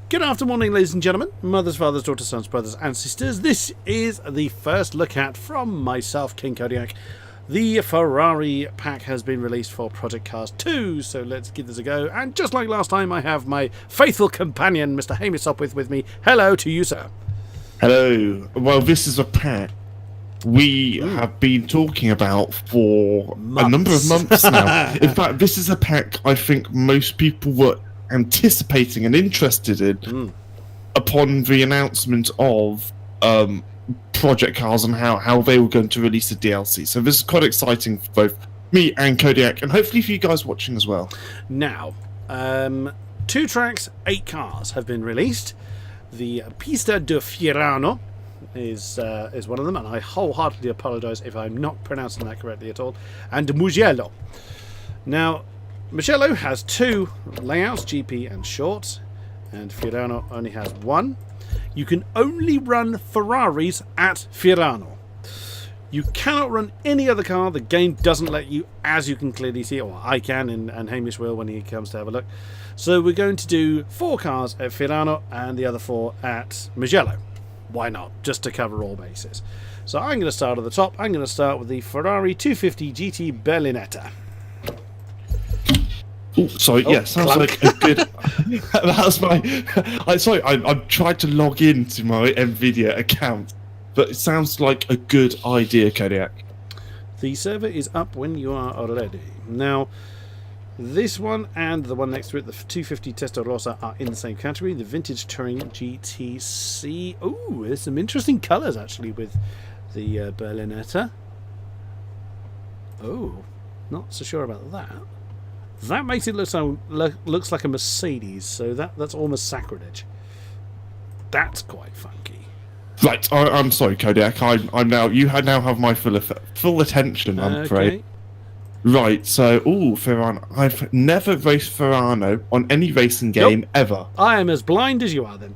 Good afternoon, ladies and gentlemen, mothers, fathers, daughters, sons, brothers and sisters. This is the first look at, from myself, King-Kodiak. The Ferrari pack has been released for Project Cars 2, so let's give this a go. And just like last time, I have my faithful companion, Mr. Hamish Sopwiths, with me. Hello to you, sir. Hello. Well, this is a pack we have been talking about for a number of months now. In fact, this is a pack I think most people were anticipating and interested in upon the announcement of Project Cars and how they were going to release the DLC. So this is quite exciting for both me and Kodiak, and hopefully for you guys watching as well. Now, 2 tracks, 8 cars have been released. The Pista de Fiorano is one of them, and I wholeheartedly apologise if I'm not pronouncing that correctly at all. And Mugello. Now, Mugello has 2 layouts, GP and short, and Fiorano only has 1. You can only run Ferraris at Fiorano. You cannot run any other car. The game doesn't let you, as you can clearly see, or I can, and Hamish will when he comes to have a look. So we're going to do 4 cars at Fiorano and the other 4 at Mugello. Why not? Just to cover all bases. So I'm going to start at the top. I'm going to start with the Ferrari 250 GT Berlinetta. Oh, sorry. Yeah, sounds like a good. That was my. I tried to log into my NVIDIA account, but it sounds like a good idea, Kodiak. The server is up when you are ready. Now, this one and the one next to it, the 250 Testarossa, are in the same category. The Vintage Touring GTC. Oh, there's some interesting colours actually with the Berlinetta. Oh, not so sure about that. That makes it looks like a Mercedes, so that's almost sacrilege. That's quite funky. Right, I'm sorry, Kodiak. I'm now. You now have my full attention. I'm afraid. Right, so Ferrano. I've never raced Ferrano on any racing game ever. I am as blind as you are, then.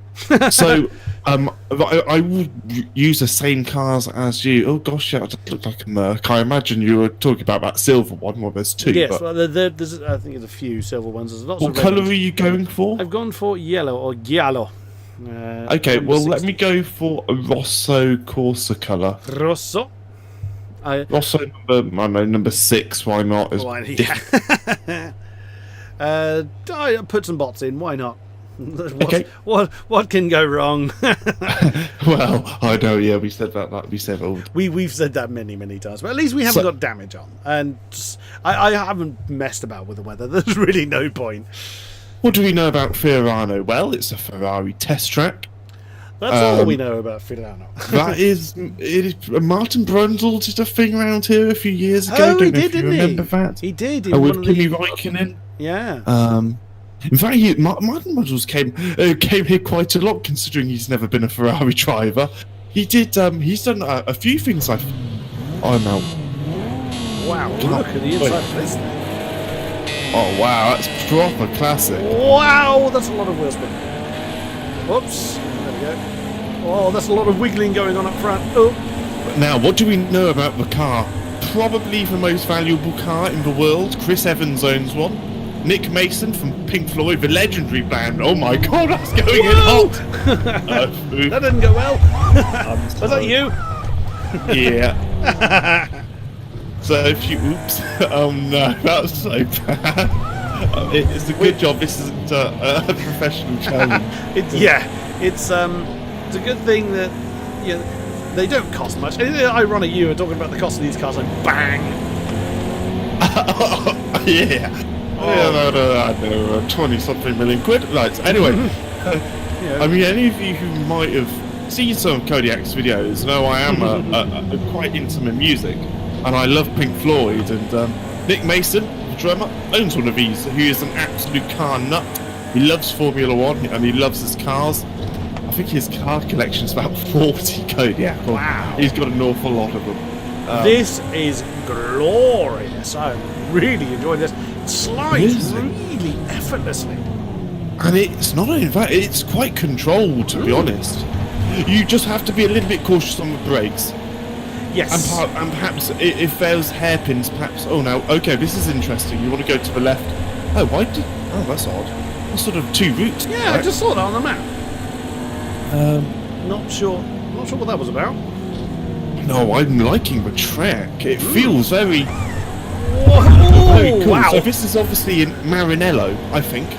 So, I will use the same cars as you. Oh gosh, yeah, it does look like a Merc. I imagine you were talking about that silver one. Well, there's 2. Yes, but... well, there's I think there's a few silver ones. There's lots what of red colour ones. are you going for? I've gone for yellow or giallo. Okay, well, 60. Let me go for a Rosso Corsa colour. Rosso. Rosso number 6. Why not? Yeah. I put some bots in. Why not? Okay. What can go wrong? Well, I know. Yeah, we said that. Like we said, we've said that many times. But at least we haven't got damage on, and I haven't messed about with the weather. There's really no point. What do we know about Fiorano? Well, it's a Ferrari test track. That's all we know about Fiorano. That is, Martin Brundle did a thing around here a few years ago. Oh, he did, didn't he? Remember that? He did. With Kimi Räikkönen. Yeah. In fact, Martin Brundle came here quite a lot, considering he's never been a Ferrari driver. He did. He's done a few things. Oh no! Wow! Look at the inside of this thing. Oh wow, that's proper classic. Wow, that's a lot of wheel spin. Whoops. There we go. Oh, that's a lot of wiggling going on up front. Oh. Now, what do we know about the car? Probably the most valuable car in the world. Chris Evans owns one. Nick Mason from Pink Floyd, the legendary band. Oh my god, that's going in hot! That didn't go well. Was that you? Yeah. So if you... Oops. Oh no, that was so bad. It's a good job this isn't a professional challenge. It's a good thing that they don't cost much. It's ironic you were talking about the cost of these cars, like bang. Yeah. I don't know, 20-something million quid. Right. Anyway, I mean, any of you who might have seen some of Kodiak's videos know I am quite into my music, and I love Pink Floyd. And Nick Mason, the drummer, owns one of these. He is an absolute car nut. He loves Formula 1 and he loves his cars. I think his car collection is about 40 Kodiak. Wow. He's got an awful lot of them. This is glorious. I'm really enjoying this. It slides really effortlessly. And it's not only that, it's quite controlled, to be honest. You just have to be a little bit cautious on the brakes. Yes. And perhaps if there's hairpins, perhaps... Oh, no. Okay, this is interesting. You want to go to the left. Oh, why did... Oh, that's odd. sort of two routes. Yeah, right? I just saw that on the map. Not sure what that was about. No, I'm liking the track. It feels very Whoa, very cool. wow. So this is obviously in Maranello, I think.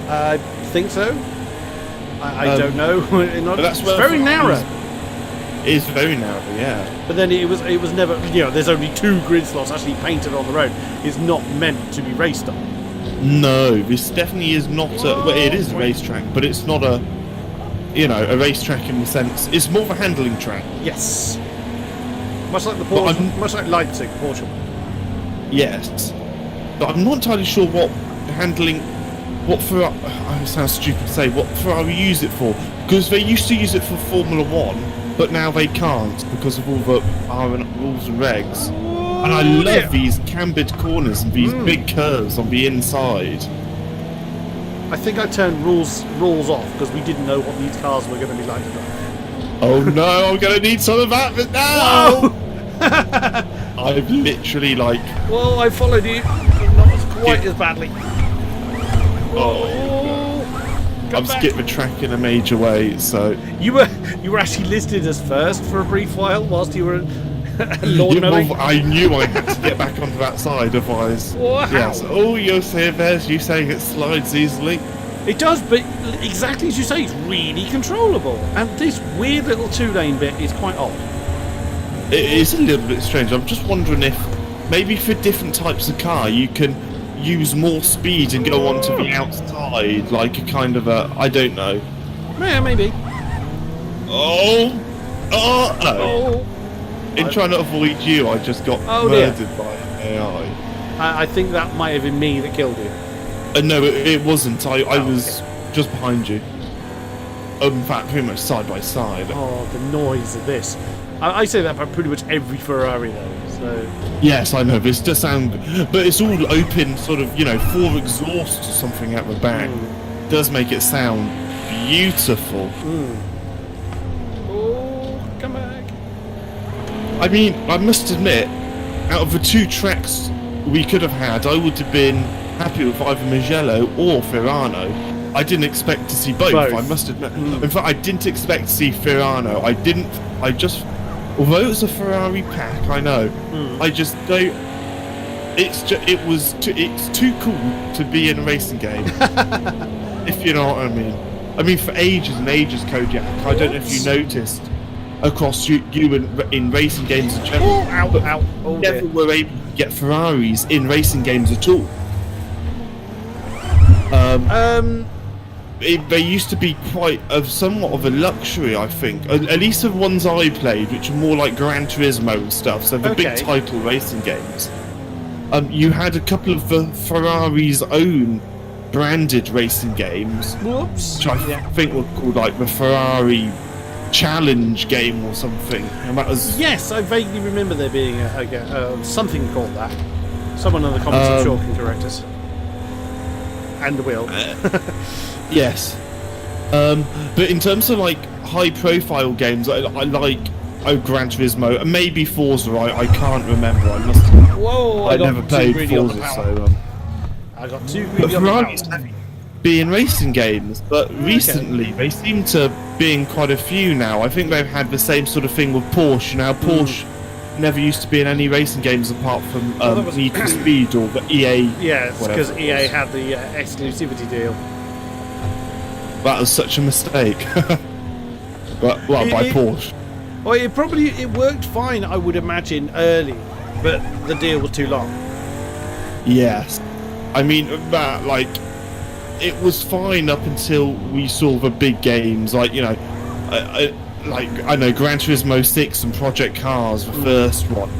I think so. I don't know. But that's It's where very narrow. It is very narrow, yeah. But then it was never, there's only 2 grid slots actually painted on the road. It's not meant to be raced on. No, this definitely is not well, it is a racetrack, but it's not a racetrack in the sense. It's more of a handling track. Yes. Much like much like Leipzig, Portugal. Yes. But I'm not entirely sure what Ferrari, it sounds stupid to say, what Ferrari use it for. Because they used to use it for Formula 1, but now they can't because of all the rules and regs. And I love these cambered corners and these big curves on the inside. I think I turned rules off because we didn't know what these cars were going to be like to drive. Oh no, I'm going to need some of that but now! I've literally Well, I followed you, but not quite as badly. I've skipped the track in a major way, so... You were actually listed as first for a brief while whilst you were lawn mowing. Well, I knew I had to get back onto that side, otherwise... Wow. Yes. Oh, you'll see there's you saying it slides easily. It does, but exactly as you say, it's really controllable. And this weird little 2-lane bit is quite odd. It is a little bit strange. I'm just wondering if maybe for different types of car you can use more speed and go onto the outside, like a kind of a... I don't know. Yeah, maybe. Oh! Oh! In trying to avoid you, I just got murdered by AI. I think that might have been me that killed you. No, it wasn't. I was just behind you. In fact, pretty much side by side. Oh, the noise of this. I say that about pretty much every Ferrari, though. So. Yes, I know. This does sound... But it's all open, sort of, 4 exhausts or something at the back. It does make it sound beautiful. Oh, come back. I mean, I must admit, out of the 2 tracks we could have had, I would have been happy with either Mugello or Ferrano. I didn't expect to see both. I must admit. In fact, I didn't expect to see Ferrano. Although it was a Ferrari pack, I know. I just don't... It's too cool to be in a racing game. If you know what I mean. I mean, for ages and ages, Kodiak, I don't know if you noticed, across you in racing games in general, never were able to get Ferraris in racing games at all. They used to be quite somewhat of a luxury, I think. At least the ones I played, which were more like Gran Turismo and stuff, so the big title racing games. You had a couple of the Ferrari's own branded racing games, which I think were called like the Ferrari Challenge game or something. And that was... Yes, I vaguely remember there being something called that. Someone in the comments I'm sure can correct us. And will. Yes. But in terms of like high-profile games, I like Gran Turismo and maybe Forza. I can't remember. I must. Whoa! I never played Forza, so I got too greedy on the power. Be in racing games, but recently they seem to be in quite a few now. I think they've had the same sort of thing with Porsche. Now Porsche never used to be in any racing games apart from Need for Speed or the EA. Yeah, because EA had the exclusivity deal. That was such a mistake. By Porsche. Well, it worked fine, I would imagine, early, but the deal was too long. Yes, I mean that it was fine up until we saw the big games, I know Gran Turismo 6 and Project Cars, the first one,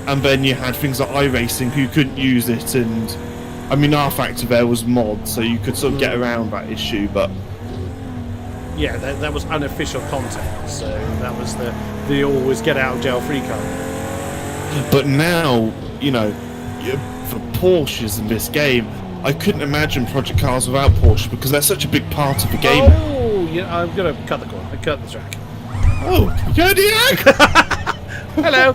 and then you had things like iRacing who couldn't use it, and I mean R Factor there was mods, so you could sort of get around that issue, but yeah, that was unofficial content, so that was the always get out of jail free card. But now, for Porsches in this game, I couldn't imagine Project Cars without Porsche because they're such a big part of the game. Oh, yeah, I'm gonna cut the corner. I cut the track. Oh, Kodiak! Hello.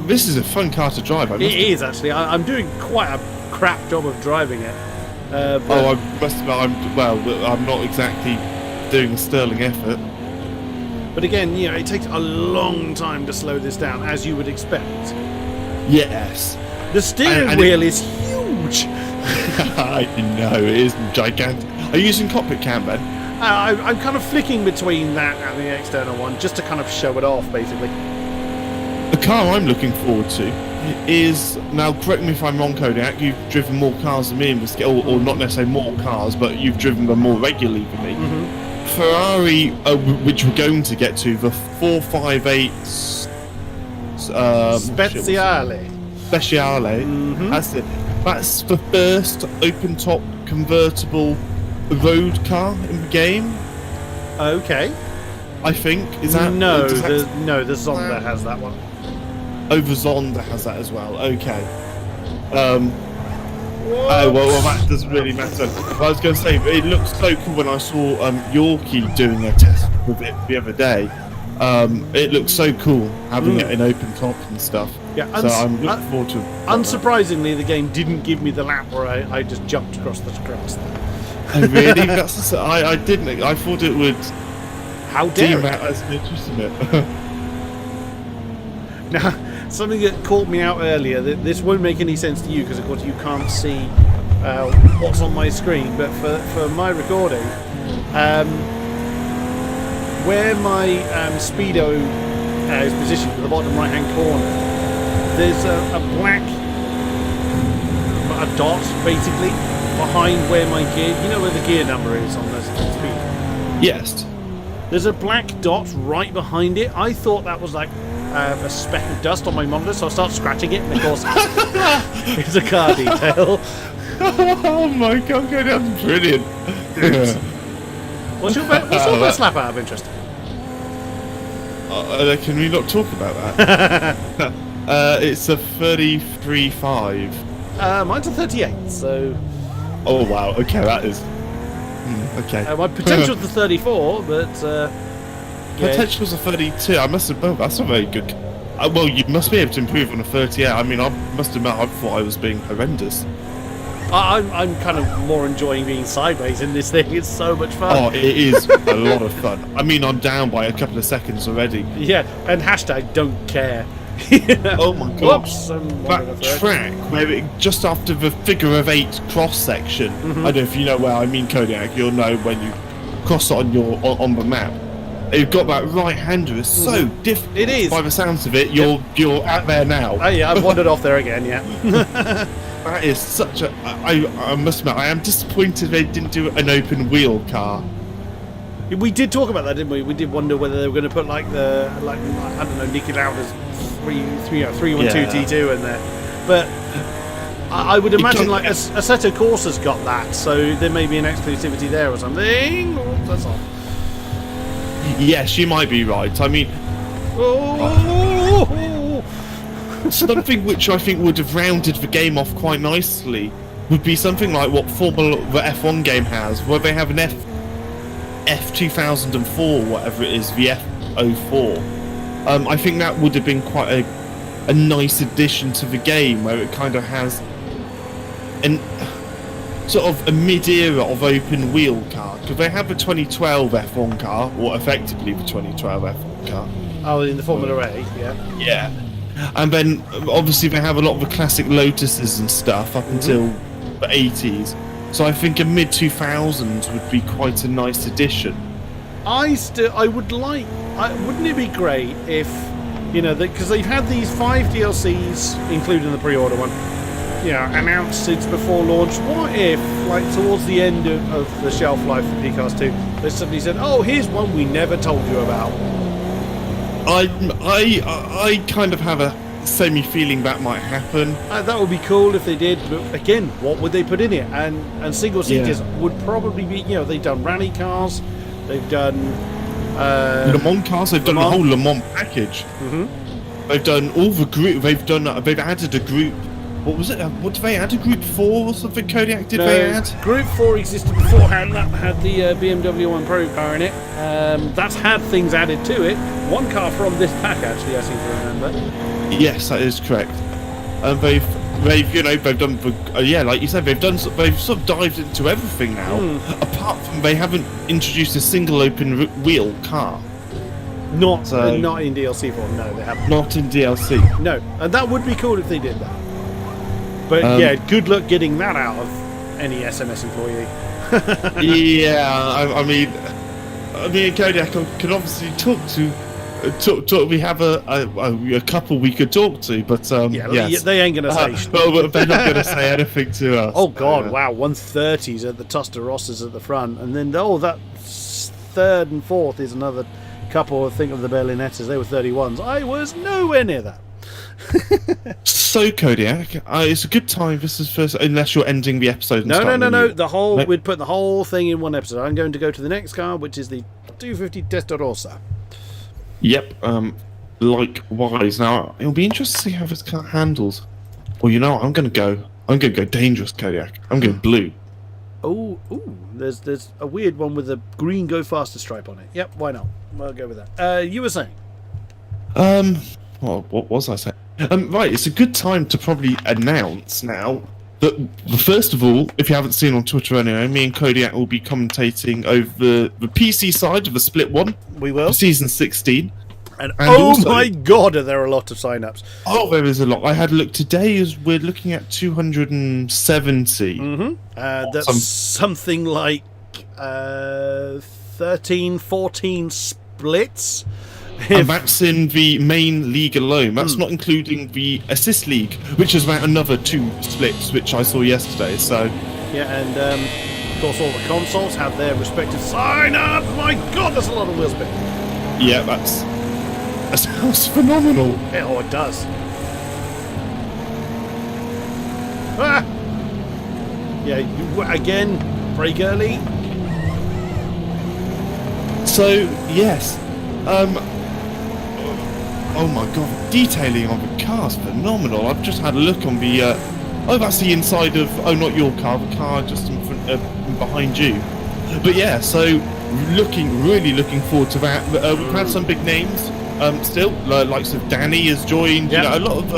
This is a fun car to drive. It is actually. I'm doing quite a crap job of driving it. But, I must admit, I'm not exactly doing a sterling effort. But again, it takes a long time to slow this down, as you would expect. Yes. The steering wheel is huge. I know, it is gigantic. Are you using cockpit cam, Ben? I'm kind of flicking between that and the external one, just to kind of show it off, basically. The car I'm looking forward to is, now correct me if I'm wrong, Kodiak, you've driven more cars than me in this, or not necessarily more cars, but you've driven them more regularly than me. Mm-hmm. Ferrari, which we're going to get to, the 458 Speciale. Mm-hmm. That's it. That's the first open-top convertible road car in the game. Okay. I think is that no? The Zonda has that one. Oh, the Zonda has that as well. Okay. Oh well, that doesn't really matter. I was going to say, it looks so cool when I saw Yorkie doing a test with it the other day. It looks so cool having it in open top and stuff. Yeah, so I'm looking forward to it. Unsurprisingly, the game didn't give me the lap where I just jumped across the grass. Oh really? I didn't. I thought it would. How dare that as an interest in it. Now, something that caught me out earlier, that this won't make any sense to you because, of course, you can't see what's on my screen, but for my recording, where my speedo is positioned in the bottom right-hand corner, there's a black dot, basically, behind where my gear, where the gear number is on the speed? Yes. There's a black dot right behind it. I thought that was like a speck of dust on my monitor, so I start scratching it, and of course, it's a car detail. Oh my god, that's brilliant. What's your best lap out of interest? Can we not talk about that? It's a 33.5. Mine's a 38, so... Oh wow, okay, that is... okay. My potential's the 34, but... Potential's a 32, I must have... Oh, that's not very good. Well, you must be able to improve on a 38. I mean, I must admit, I thought I was being horrendous. I'm kind of more enjoying being sideways in this thing. It's so much fun. Oh, it is a lot of fun. I mean, I'm down by a couple of seconds already. Yeah, and hashtag don't care. Oh my god. Whoops, that track where just after the figure of 8 cross section, I don't know if you know where I mean, Kodiak, you'll know when you cross it on the map. You've got that right-hander. It's so different. It is. By the sounds of it, you're out there now. Oh yeah, I've wandered off there again, yeah. That is such a... I must admit, I am disappointed they didn't do an open wheel car. We did talk about that, didn't we? We did wonder whether they were going to put I don't know, Niki Lauda's 312 T2 in there. But I would imagine like Assetto Corsa's got that, so there may be an exclusivity there or something. Oh, that's all. Yes, you might be right. I mean, something which I think would have rounded the game off quite nicely would be something like what the F1 game has, where they have an F 2004, whatever it is, the F04. I think that would have been quite a nice addition to the game, where it kind of has an sort of a mid-era of open wheel car, because they have the 2012 F1 car, or effectively the 2012 F1 car. Oh, in the Formula A, yeah. Yeah. And then obviously they have a lot of the classic Lotuses and stuff up until the 80s. So I think a mid-2000s would be quite a nice addition. Wouldn't it be great if, because they've had these 5 DLCs, including the pre-order one, announced since before launch. What if, like, towards the end of the shelf life for PCAS 2, they suddenly said, oh, here's one we never told you about? I kind of have a semi-feeling that might happen. That would be cool if they did, but again, what would they put in it? And single-seaters would probably be, they've done rally cars, they've done... Le Mans cars, they've done the whole Le Mans package. They've done all the group, they've added a group. What was it? What did they add? A Group 4 or something? Kodiak, did they add? Group 4 existed beforehand. That had the BMW 1 Pro car in it. That's had things added to it. One car from this pack, actually, I seem to remember. Yes, that is correct. And they've they've done like you said, they've sort of dived into everything now. Apart from they haven't introduced a single open wheel car. Not in DLC form. No, they haven't. Not in DLC. No, and that would be cool if they did that. But yeah, good luck getting that out of any SMS employee. Yeah, I mean, Kodiak can obviously talk to. We have a couple we could talk to, but yes. They ain't gonna say. But they're not gonna say anything to us. Oh God! Wow, 130s at the Tusterossas at the front, and then that third and fourth is another couple. I think of the Berlinettas. They were 31s. I was nowhere near that. So Kodiak, it's a good time. This is first, unless you're ending the episode. No. We'd put the whole thing in one episode. I'm going to go to the next car, which is the 250 Testarossa. Yep. Likewise. Now it'll be interesting to see how this car handles. Well, I'm going to go dangerous, Kodiak. I'm going blue. Oh, there's a weird one with a green go faster stripe on it. Yep, why not? I'll go with that. You were saying? Well, what was I saying? Right, it's a good time to probably announce now that, first of all, if you haven't seen on Twitter anyway, me and Kodiak will be commentating over the PC side of the Split 1. We will. Season 16. And also, my God, are there a lot of sign-ups. Oh, there is a lot. I had a look today, as we're looking at 270. Mm-hmm. That's something like 13, 14 splits. And that's in the main league alone. That's not including the assist league, which is about another 2 splits, which I saw yesterday. So yeah, and of course all the consoles have their respective sign-ups. My God, that's a lot of wheel spin. Yeah, that sounds phenomenal. Oh, it does. Ah! Yeah, again, brake early. So yes. Oh my God, detailing on the car's phenomenal. I've just had a look on the that's the inside of not your car, the car just in front behind you. But yeah, so really looking forward to that. We've had some big names still, likes of Danny has joined. Yep. A lot of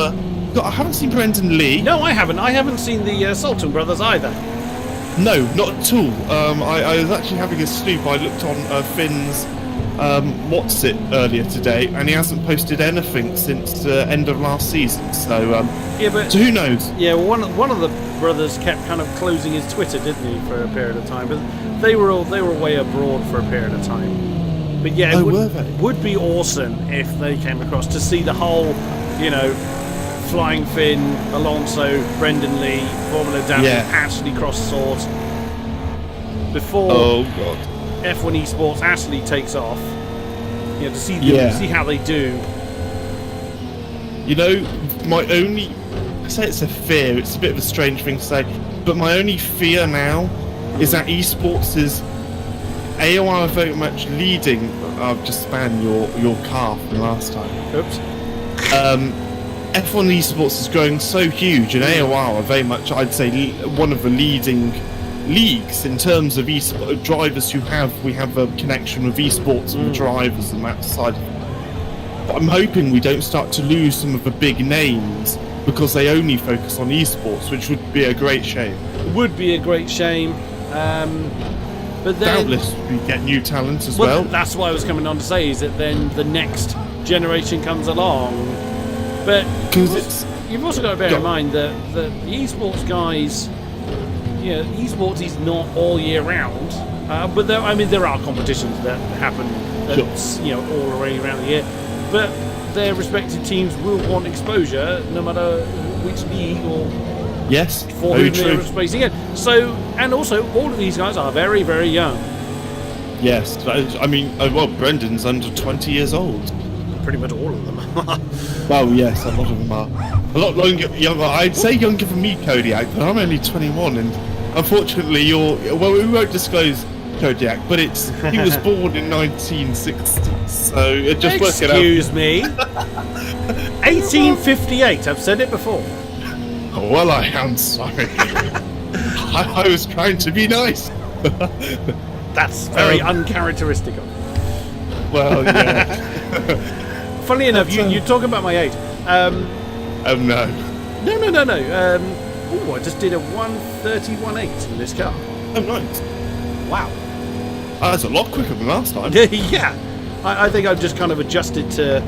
I haven't seen Brendan Lee. No, I haven't seen the Sultan brothers either. No, not at all. I was actually having a snoop. I looked on Finn's what's it earlier today, and he hasn't posted anything since end of last season. So so who knows? Yeah, well, one of the brothers kept kind of closing his Twitter, didn't he, for a period of time? But they were away abroad for a period of time. But yeah, it would be awesome if they came across to see the whole, Flying Finn, Alonso, Brendan Lee, Formula Danny, actually cross swords before. Oh God. F1 Esports actually takes off, to see how they do. My only, I say it's a fear. It's a bit of a strange thing to say, but my only fear now is that esports is AOR very much leading. I've just spanned your car from last time. Oops. F1 esports is growing so huge, and AOR are very much, I'd say, one of the leading leagues in terms of drivers we have a connection with esports and drivers and that side. But I'm hoping we don't start to lose some of the big names because they only focus on esports, which would be a great shame. It would be a great shame. But then, doubtless we get new talent as well. That's what I was coming on to say, is that then the next generation comes along. But you've also got to bear in mind that the esports guys, esports is not all year round, but there are competitions that happen that's all around the year, but their respective teams will want exposure no matter which league or for whom they're spacing in. So, and also all of these guys are very, very young. Yes, Brendan's under 20 years old. Pretty much all of them. Well, yes, a lot of them are a lot younger. I'd say younger than me, Kodiak, but I'm only 21, and unfortunately, we won't disclose Kodiak, but he was born in 1960, so it just works it out. Excuse me. 1858. I've said it before. Oh, well, I am sorry. I was trying to be nice. That's very uncharacteristic of you. Well, yeah. Funnily enough, you talk about my age. Oh no. No. I just did a 1:31.8 in this car. Oh, nice. Wow. That's a lot quicker than last time. Yeah. I think I've just kind of adjusted to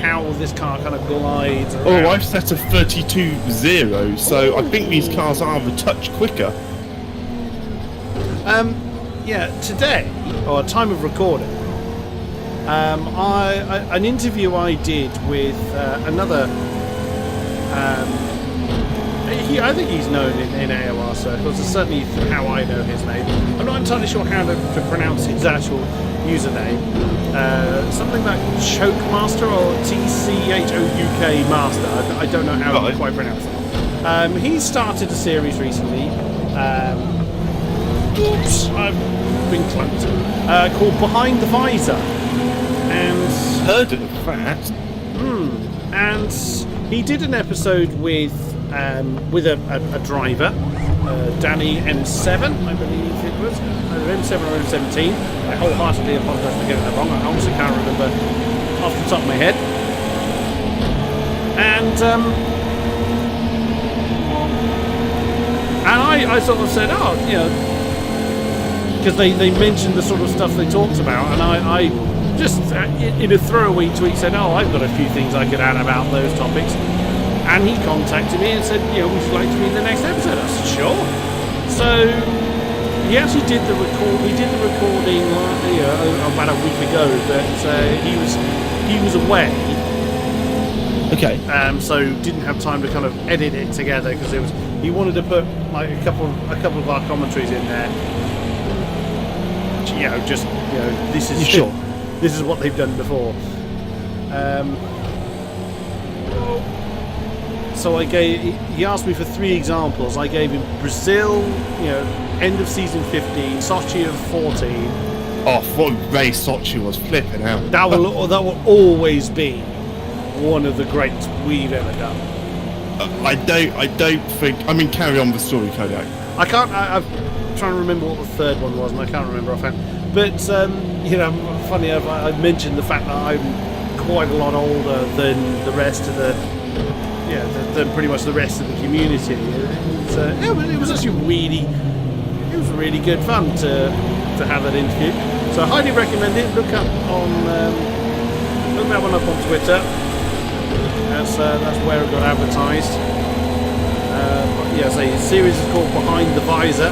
how this car kind of glides around. Oh, I've set a 32.0, so I think these cars are a touch quicker. Yeah, today, or time of recording, an interview I did with another. I think he's known in AOR circles. It's certainly how I know his name. I'm not entirely sure how to pronounce his actual username. Something like Choke Master or TCHOUK Master. I don't know how to quite pronounce it. He started a series recently. Oops, I've been clunked. Called Behind the Visor. And Heard of that. And he did an episode with a driver, Danny M7, I believe it was, M7 or M17. I wholeheartedly apologise for getting that wrong. I honestly can't remember off the top of my head. And I sort of said, because they mentioned the sort of stuff they talked about, and I just in a throwaway tweet said, I've got a few things I could add about those topics. And he contacted me and said, would you like to be in the next episode? I said, sure. So he actually did the record. We did the recording about a week ago, but he was away. Okay. So didn't have time to kind of edit it together because he wanted to put like a couple of our commentaries in there. This is sure. This is what they've done before. So he asked me for 3 examples. I gave him Brazil, end of season 15, Sochi of 14. Oh, what race Sochi was flipping out. That will always be one of the greats we've ever done. I don't think. I mean, carry on the story, Kodiak. I can't. I'm trying to remember what the third one was, and I can't remember offhand. But funny enough, I mentioned the fact that I'm quite a lot older than the rest of than pretty much the rest of the community. So it was actually really good fun to have that interview. So I highly recommend it. Look that one up on Twitter. That's where it got advertised. The series is called Behind the Visor.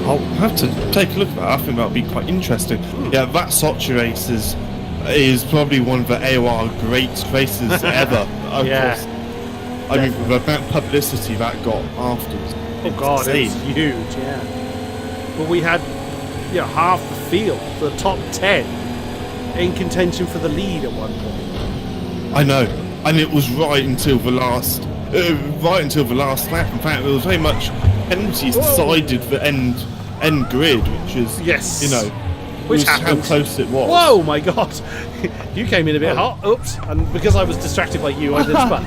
I'll have to take a look at that. I think that'll be quite interesting. Yeah, that Sochi race is probably one of the AOR great races ever. Yeah. I mean, the amount of publicity that got afterwards. Oh God, it's huge. Yeah. But we had half the field, the top 10, in contention for the lead at one point. I know, and it was right until the last lap. In fact, there was very much penalties decided the end grid, which is which how close it was. Whoa, my God! You came in a bit hot. Oops! And because I was distracted by you, I did spun.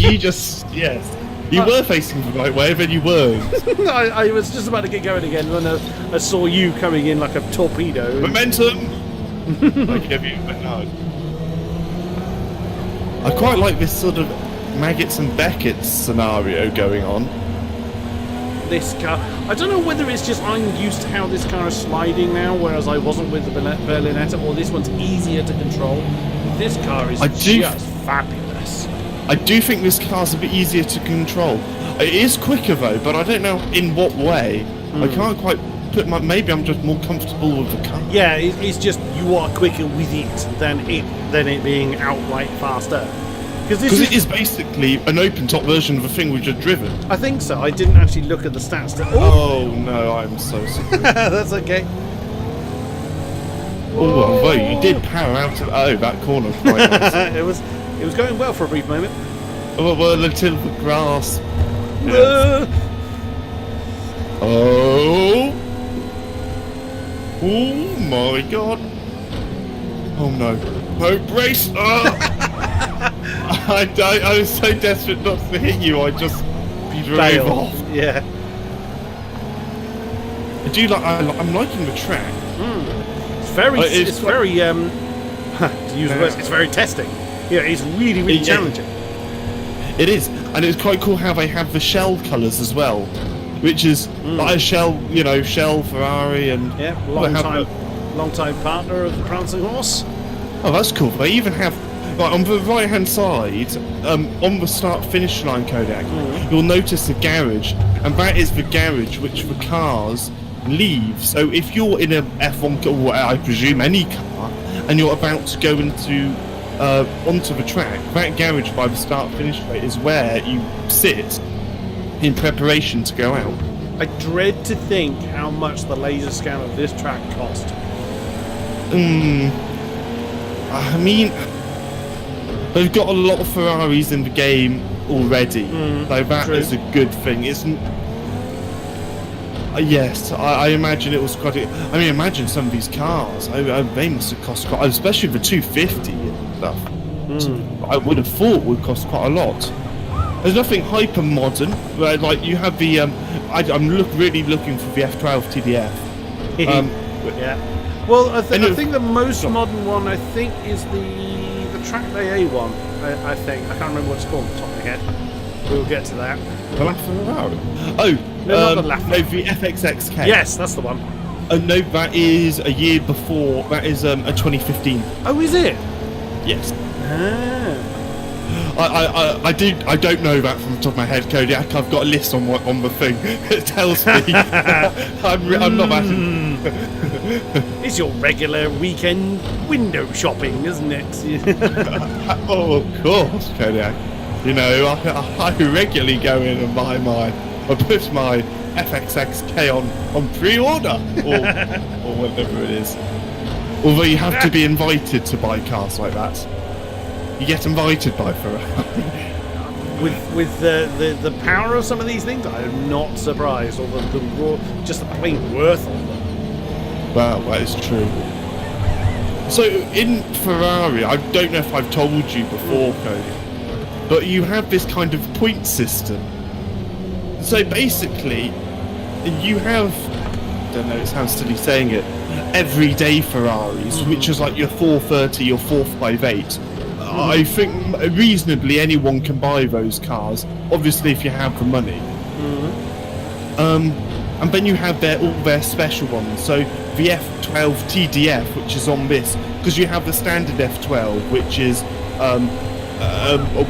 you just you were facing the right way, then you weren't. I was just about to get going again when I saw you coming in like a torpedo. Momentum. I give you, but no. I quite like this sort of Maggots and Beckett's scenario going on. This car, I don't know whether it's just I'm used to how this car is sliding now, whereas I wasn't with the Berlinetta, or this one's easier to control. This car is just fabulous. I do think this car's a bit easier to control. It is quicker though, but I don't know in what way. I can't quite put maybe I'm just more comfortable with the car. Yeah, it's just you are quicker with it than it being outright faster. Because it is basically an open-top version of the thing we've just driven. I think so. I didn't actually look at the stats. Oh no, I'm so sorry. That's okay. Oh, well, you did power out of that corner quite nice. It was going well for a brief moment. Oh, well, until the grass. Yeah. Oh my God. Oh no. No, brace! I was so desperate not to hit you, I just drove off. Yeah. I'm liking the track. It's very, to use the words, it's very testing. Yeah, it's really, really challenging. It is, and it's quite cool how they have the shell colours as well, which is like a shell, shell Ferrari, and long time partner of the Prancing Horse. Oh, that's cool. They even have, like, on the right-hand side, on the start-finish line Kodiak, you'll notice a garage, and that is the garage which the cars leave. So if you're in a F1 car, or I presume any car, and you're about to go onto the track, that garage by the start-finish rate is where you sit in preparation to go out. I dread to think how much the laser scan of this track cost. I mean, they've got a lot of Ferraris in the game already, so that is a good thing. Yes, I imagine it was quite. I mean, imagine some of these cars. They must have cost quite, especially the 250 and stuff. I would have thought would cost quite a lot. There's nothing hyper modern, but like you have the. I'm really looking for the F12 TDF. Yeah. Well, I think the most modern one, I think, is the Track Day A one. I think I can't remember what it's called off the top of my head. We'll get to that. The LaFerrari. Oh, no, not the LaFerrari. No, the FXXK. Yes, that's the one. No, that is a year before. That is a 2015. Oh, is it? Yes. Ah. I don't know that from the top of my head, Kodiak. I've got a list on the thing. It tells me. I'm not that. It's your regular weekend window shopping, isn't it? Oh, of course, Kodiak. I regularly go in and put my FXXK on pre-order or whatever it is. Although you have to be invited to buy cars like that. You get invited by Ferrari. With the power of some of these things, I am not surprised. Or the raw, just the plain worth of them. Wow, that is true. So in Ferrari, I don't know if I've told you before, Cody, but you have this kind of point system. So basically, you have, I don't know, it sounds silly saying it, everyday Ferraris, which is like your 430, your 458. I think reasonably anyone can buy those cars, obviously if you have the money. And then you have all their special ones. So the F12 TDF, which is on this, because you have the standard F12, which is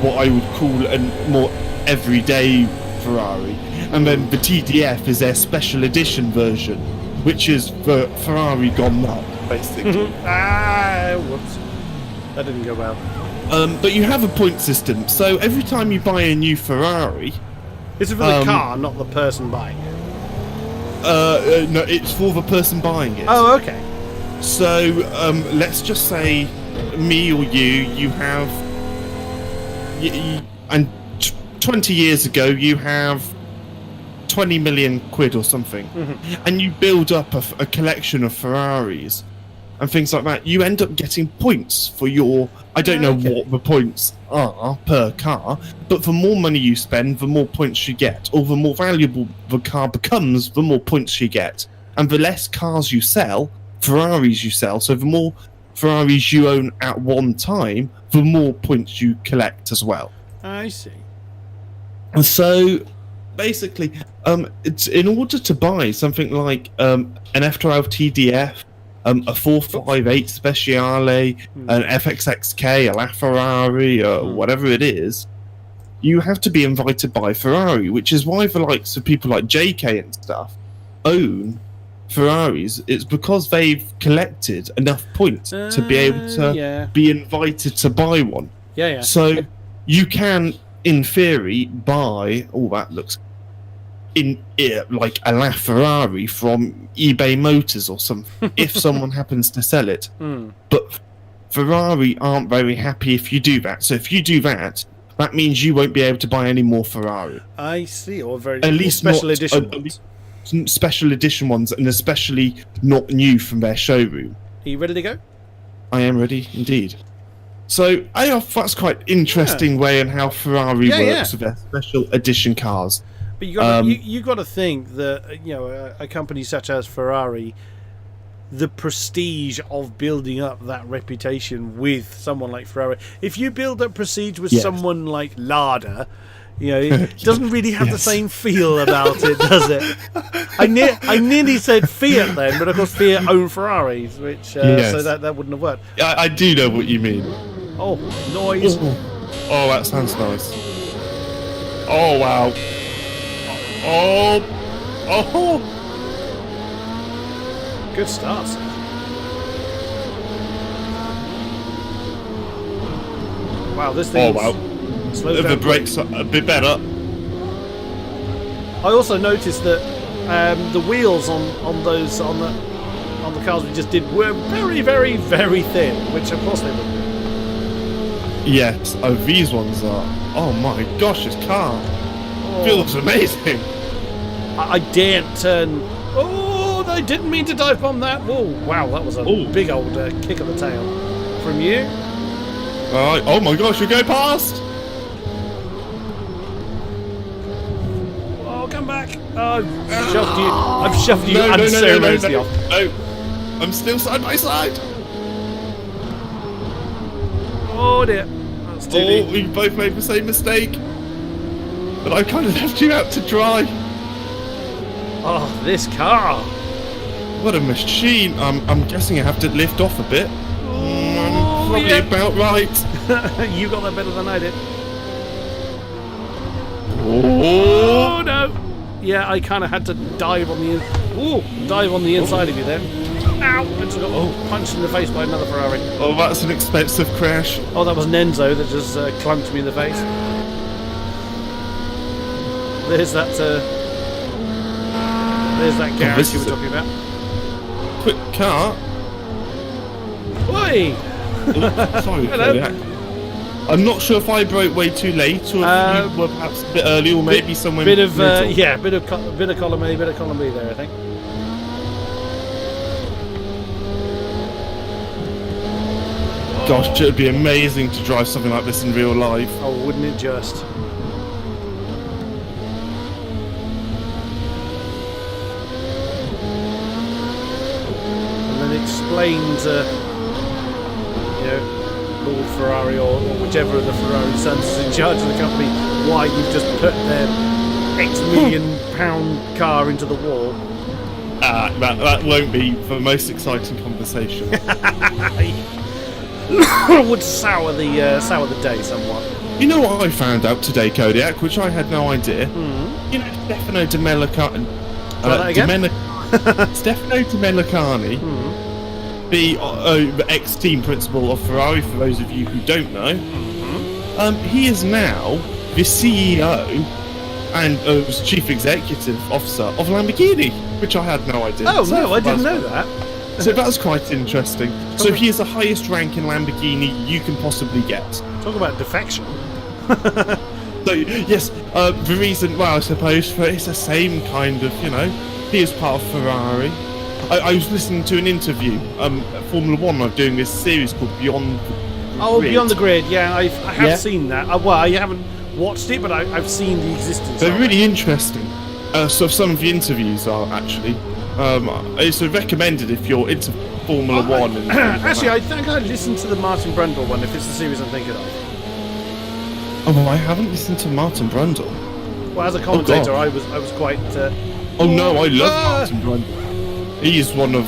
what I would call a more everyday Ferrari. And then the TDF is their special edition version, which is the Ferrari gone up, basically. Whoops. That didn't go well. But you have a point system, so every time you buy a new Ferrari... Is it for the car, not the person buying it? No, it's for the person buying it. Oh, okay. So, let's just say me or you have... and 20 years ago, you have 20 million quid or something, and you build up a collection of Ferraris and things like that. You end up getting points for your... I don't know what the points are per car, but the more money you spend, the more points you get, or the more valuable the car becomes, the more points you get. And the less cars you sell, Ferraris you sell, so the more Ferraris you own at one time, the more points you collect as well. I see. And so, basically, it's in order to buy something like an F12 TDF, a 458 Speciale, an FXXK, a LaFerrari, or whatever it is, you have to be invited by Ferrari, which is why the likes of people like JK and stuff own Ferraris. It's because they've collected enough points to be able to be invited to buy one. Yeah. So you can, in theory, buy... Oh, that looks... like a LaFerrari from eBay Motors or something, if someone happens to sell it. But Ferrari aren't very happy if you do that. So if you do that, that means you won't be able to buy any more Ferrari. I see, or very at least special edition ones. Special edition ones, and especially not new from their showroom. Are you ready to go? I am ready, indeed. So that's quite interesting way in how Ferrari works with their special edition cars. But you got to think that a company such as Ferrari, the prestige of building up that reputation with someone like Ferrari. If you build up prestige with someone like Lada, you know, it doesn't really have the same feel about it, does it? I nearly said Fiat then, but of course Fiat own Ferraris, which so that wouldn't have worked. I do know what you mean. Oh, noise! Oh, that sounds nice. Oh wow! Oh! Good start, sir. Wow, this thing. Oh wow! The brakes are a bit better. I also noticed that the wheels on the cars we just did were very, very, very thin, which of course they would be. Yes, these ones are. Oh my gosh, this car feels amazing. I daren't turn. Oh, I didn't mean to dive bomb that. Oh, wow, that was a big old kick of the tail from you. Oh my gosh, you're going past. Oh, come back. Oh, I've shoved you unceremoniously off. No, I'm still side by side. Oh dear. We both made the same mistake. But I kind of left you out to dry. Oh, this car. What a machine. I'm guessing I have to lift off a bit. Probably about right. You got that better than I did. Oh no. Yeah, I kind of had to dive on the inside of you then. Ow! I just got punched in the face by another Ferrari. Oh, that's an expensive crash. Oh, that was Nenzo that just clunked me in the face. There's that garage you were talking about. Quick car. Oi! Sorry, hello. Kodiak. I'm not sure if I broke way too late, or if you were perhaps a bit early, or maybe somewhere. Bit of column A, bit of column B there, I think. Gosh, it would be amazing to drive something like this in real life. Oh, wouldn't it just? And then explain to, Lord Ferrari or whichever of the Ferrari sons is in charge of the company why you've just put their X million pound car into the wall. That won't be the most exciting conversation. Would sour the day somewhat. You know what I found out today, Kodiak, which I had no idea? You know, Stefano Domenicali, the ex-team principal of Ferrari, for those of you who don't know, he is now the CEO and chief executive officer of Lamborghini, which I had no idea. Oh, no, I didn't know that. So that's quite interesting. So he is the highest rank in Lamborghini you can possibly get. Talk about defection. So yes, the reason, well, I suppose it's the same kind of, he is part of Ferrari. I was listening to an interview at Formula One. I'm doing this series called Beyond the Grid. Beyond the Grid. Yeah, I have seen that. Well, I haven't watched it, but I've seen the existence. They're really interesting. So some of the interviews are actually. It's recommended if you're into Formula One. Actually, I think I listened to the Martin Brundle one, if it's the series I'm thinking of. Oh, I haven't listened to Martin Brundle. Well, as a commentator, I was quite. Oh no, I love Martin Brundle. He is one of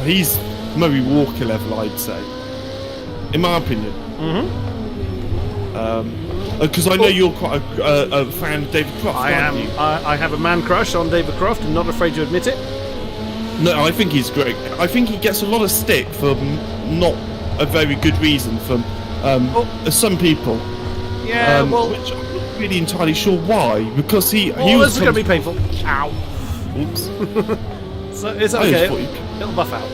he's Murray Walker level, I'd say, in my opinion. Because I know you're quite a fan of David Croft. I am. I have a man crush on David Croft. I'm not afraid to admit it. No, I think he's great. I think he gets a lot of stick for not a very good reason from some people. Yeah, which I'm not really entirely sure why. Because he was going to be painful. Ow. Oops. So it's okay. It'll buff out.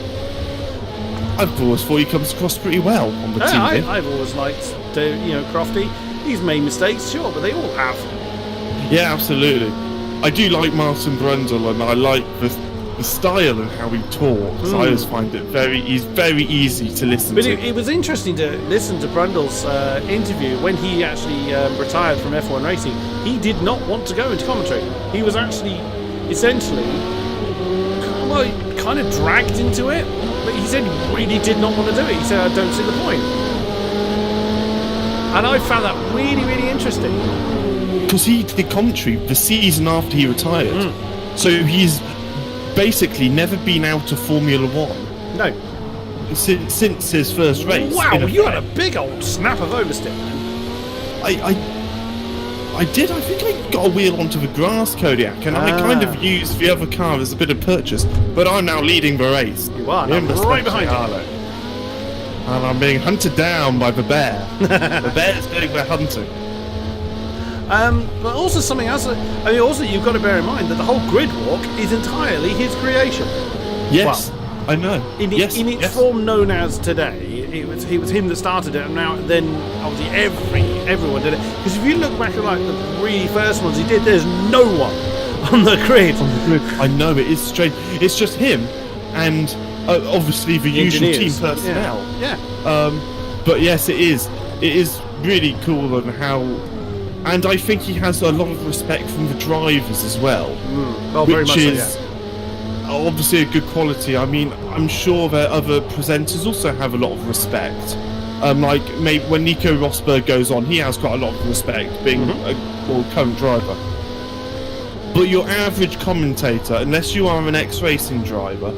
I've always thought he comes across pretty well on the TV. I've always liked, Crofty. He's made mistakes, sure, but they all have. Yeah, absolutely. I do like Martin Brundle, and I like the style and how he talks. I always find he's very easy to listen to. It was interesting to listen to Brundle's interview when he actually retired from F1 racing. He did not want to go into commentary. He was actually essentially kind of dragged into it, but he said he really did not want to do it. He said, I don't see the point. And I found that really, really interesting. Because he did commentary the season after he retired. So he's basically never been out of Formula One. No. Since his first race. Wow, you had a big old snap of oversteer, man. I did. I think I got a wheel onto the grass Kodiak, and I kind of used the other car as a bit of purchase. But I'm now leading the race. You are. I'm right behind you. And I'm being hunted down by the bear. The bear's doing the hunting. But also something else. I mean, also you've got to bear in mind that the whole grid walk is entirely his creation. Yes, well, I know. In its form known as today, it was him that started it, and now then obviously everyone did it. Because if you look back at like the really first ones he did, there's no one on the grid. I know, it is strange. It's just him and obviously the usual team personnel. Yeah. But yes, it is. It is really cool on how. And I think he has a lot of respect from the drivers as well, well, which very much is so, obviously a good quality. I mean, I'm sure that other presenters also have a lot of respect. Like maybe when Nico Rosberg goes on, he has quite a lot of respect, being a current driver. But your average commentator, unless you are an ex-racing driver,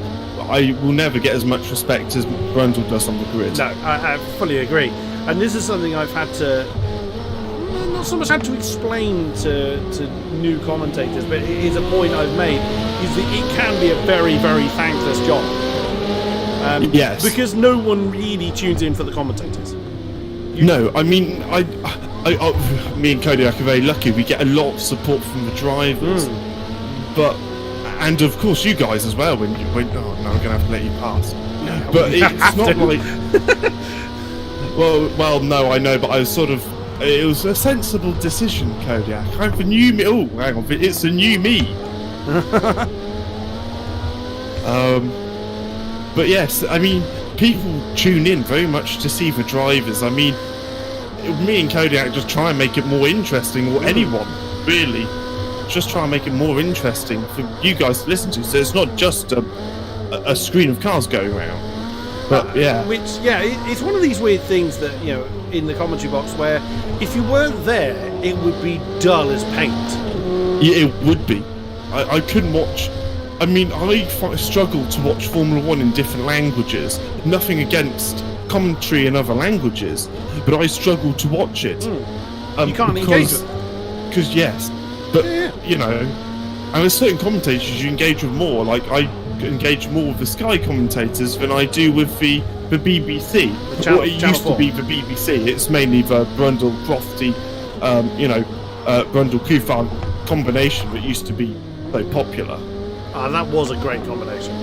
I will never get as much respect as Brundle does on the grid. No, I fully agree. And this is something I've had to. Not so much had to explain to new commentators, but it is a point I've made, is that it can be a very, very thankless job. Yes. Because no one really tunes in for the commentators. No, I mean, me and Kodiak are very lucky. We get a lot of support from the drivers. And of course you guys as well, when no, I'm going to have to let you pass. No, but it's not like... well, no, I know, but I was sort of... It was a sensible decision, Kodiak. I'm the new me. Oh, hang on, it's the new me. But yes, I mean, people tune in very much to see the drivers. I mean, me and Kodiak just try and make it more interesting, or anyone really, just try and make it more interesting for you guys to listen to. So it's not just a screen of cars going around. But it's one of these weird things that, you know, in the commentary box where if you weren't there, it would be dull as paint. Yeah, it would be. I couldn't watch. I mean, I struggle to watch Formula One in different languages. Nothing against commentary in other languages, but I struggle to watch it. You can't engage with it. Because yes, but you know, and there's certain commentators you engage with more. Like I engage more with the Sky commentators than I do with the BBC. What it used to be the BBC. It's mainly the Brundle Crofty, Brundle Coulthard combination that used to be so popular. That was a great combination.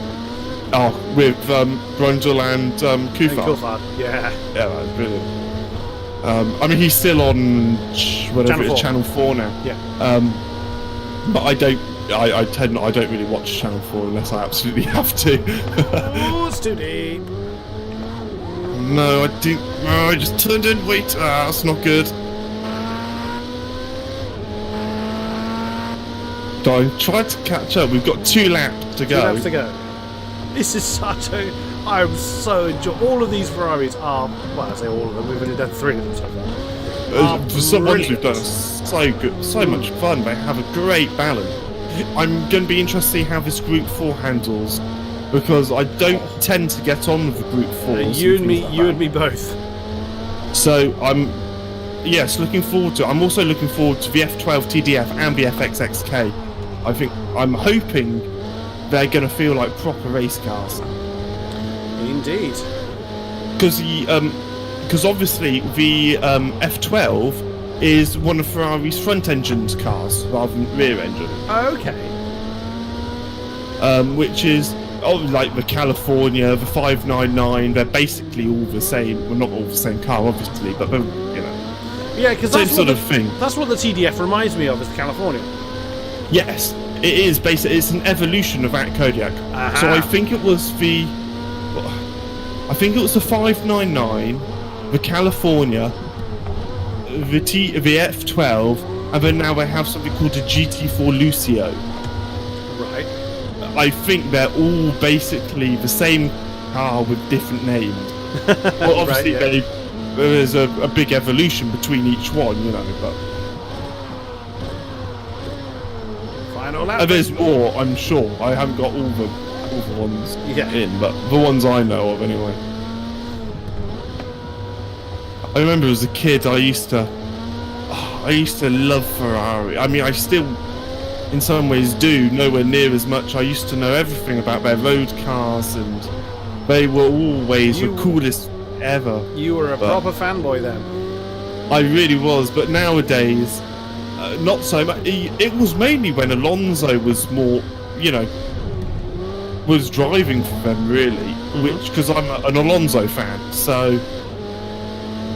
Oh, with Brundle and Coulthard. Yeah, that was brilliant. I mean, he's still on Channel 4 now. Yeah. But I don't really watch Channel 4 unless I absolutely have to. Oh, it's too deep. No, I didn't. No, I just turned in. Wait, that's not good. So I tried to catch up. We've got 2 laps to go. 2 laps to go. This is such a... I'm so enjoying... All of these Ferraris are... Well, I say all of them. We've only done 3 of them so far. For some ones we've done so good, so much fun. They have a great balance. I'm going to be interested to see how this Group 4 handles, because I don't tend to get on with the Group 4s. You and me both. So I'm... Yes, looking forward to it. I'm also looking forward to the F12 TDF and the FXXK. I'm hoping they're going to feel like proper race cars. Indeed. Because obviously the F12 is one of Ferrari's front-engined cars rather than rear-engine. Okay. Which is like the California, the 599. They're basically all the same. Well, not all the same car, obviously, but yeah, because same sort of thing. That's what the TDF reminds me of, is the California. Yes, it is basically. It's an evolution of that Kodiak. So I think it was the 599, the California, the F12, and then now they have something called a GT4 Lucio. Right. I think they're all basically the same car with different names. Well, obviously Right, yeah. there's a big evolution between each one, you know, but Final lap. there's more, I'm sure. I haven't got all the ones in, but the ones I know of anyway. I remember as a kid, I used to love Ferrari. I mean, I still, in some ways, do nowhere near as much. I used to know everything about their road cars, and they were always the coolest ever. You were a proper fanboy then. I really was, but nowadays, not so much. It was mainly when Alonso was more, you know, was driving for them really, which, because I'm an Alonso fan, so,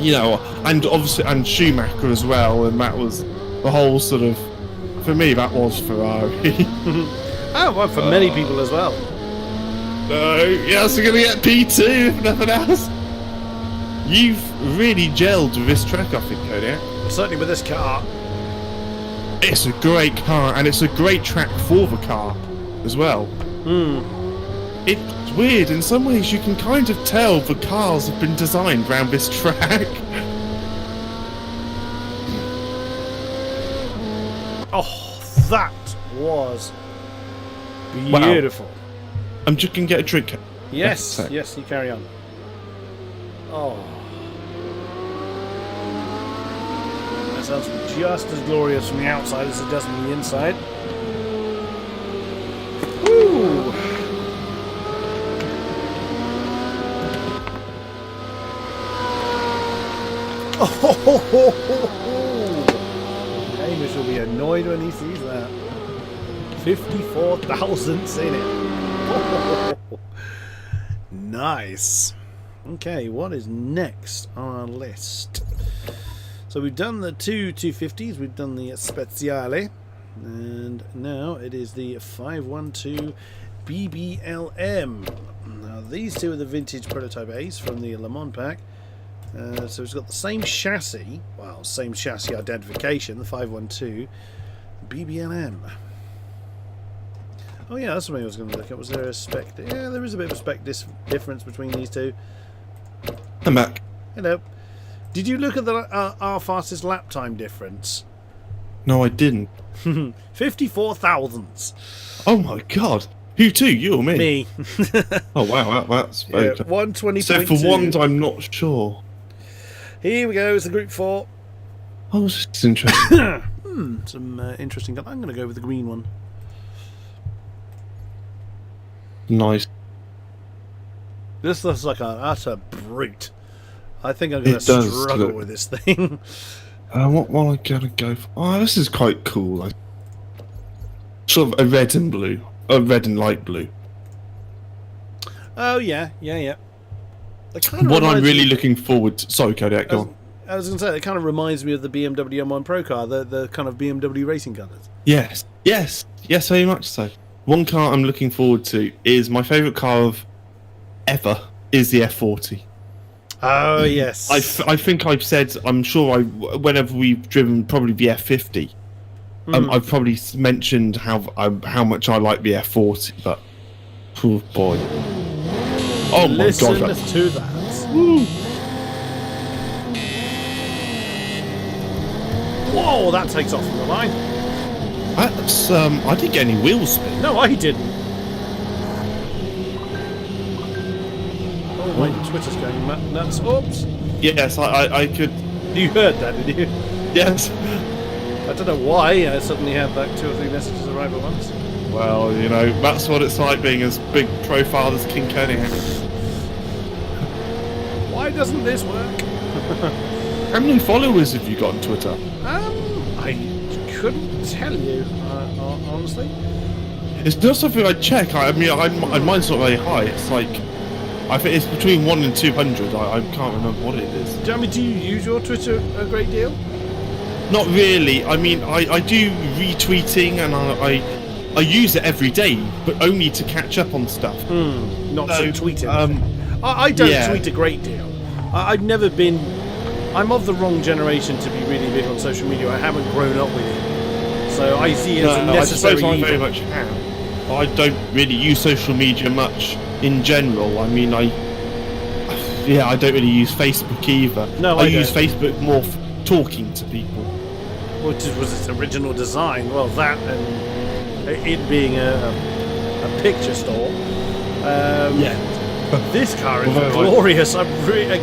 you know, and obviously, and Schumacher as well, and that was the whole sort of, for me, that was Ferrari. Oh, well, for many people as well. Yes, we're gonna get P2 if nothing else. You've really gelled with this track, I think, Kodiak. Certainly with this car. It's a great car, and it's a great track for the car as well. It's weird, in some ways you can kind of tell the cars have been designed around this track. Oh, that was beautiful. Wow. I'm just gonna get a drink. Yes, yes, you carry on. Oh. That sounds just as glorious from the outside as it does from the inside. Woo! Oh, Hamish will be annoyed when he sees that. 54 thousandths in it. Nice. Okay, what is next on our list? So we've done the two 250s, we've done the Speziale, and now it is the 512 BBLM. Now these two are the vintage prototype A's from the Le Mans pack. So it's got the same chassis, well, same chassis identification, the 512 BBLM. Oh yeah, that's something I was going to look at. Was there a spec? Yeah, there is a bit of a spec difference between these two. I'm back. Hello. Did you look at the our fastest lap time difference? No, I didn't. 54 thousandths. Oh my god. Who to? You or me? Me. Oh wow, that's very Yeah, 120.2. So for ones, I'm not sure. Here we go. It's the Group 4. Oh, this is interesting. Some interesting. I'm going to go with the green one. Nice. This looks like an utter brute. I think I'm going to struggle with this thing. What am I going to go for? Oh, this is quite cool. Like, sort of a red and blue. A red and light blue. Oh, yeah. What I'm really looking forward to... Sorry, Kodiak, go on. I was going to say, it kind of reminds me of the BMW M1 Pro car, the kind of BMW racing colours. Yes, very much so. One car I'm looking forward to is my favourite car of ever is the F40. Oh, yes. I think I've said, I'm sure whenever we've driven probably the F50, I've probably mentioned how much I like the F40, but oh boy. Oh my Listen god. to that. Woo. Whoa, that takes off from the line. That's, I didn't get any wheel spin. No, I didn't. Oh, wait, Twitter's going nuts. Oops. Yes, I could... You heard that, did you? Yes. I don't know why I suddenly had like 2 or 3 messages arrive at once. Well, you know, that's what it's like being as big profile as King-Kodiak. Why doesn't this work? How many followers have you got on Twitter? I couldn't tell you, honestly. It's not something I check. I mean, mine's not very high. It's like, I think it's between 1 and 200. I can't remember what it is. Do you use your Twitter a great deal? Not really. I mean, I do retweeting and I use it every day, but only to catch up on stuff. Not to tweet it. I don't tweet a great deal. I've never been... I'm of the wrong generation to be really big on social media. I haven't grown up with it. So I see it as a necessary I suppose I evil. very much have. I don't really use social media much in general. I mean, I don't really use Facebook either. No, I I use don't. Facebook more for talking to people. Which was its original design. Well, that and it being a picture store. This car is glorious. I'm really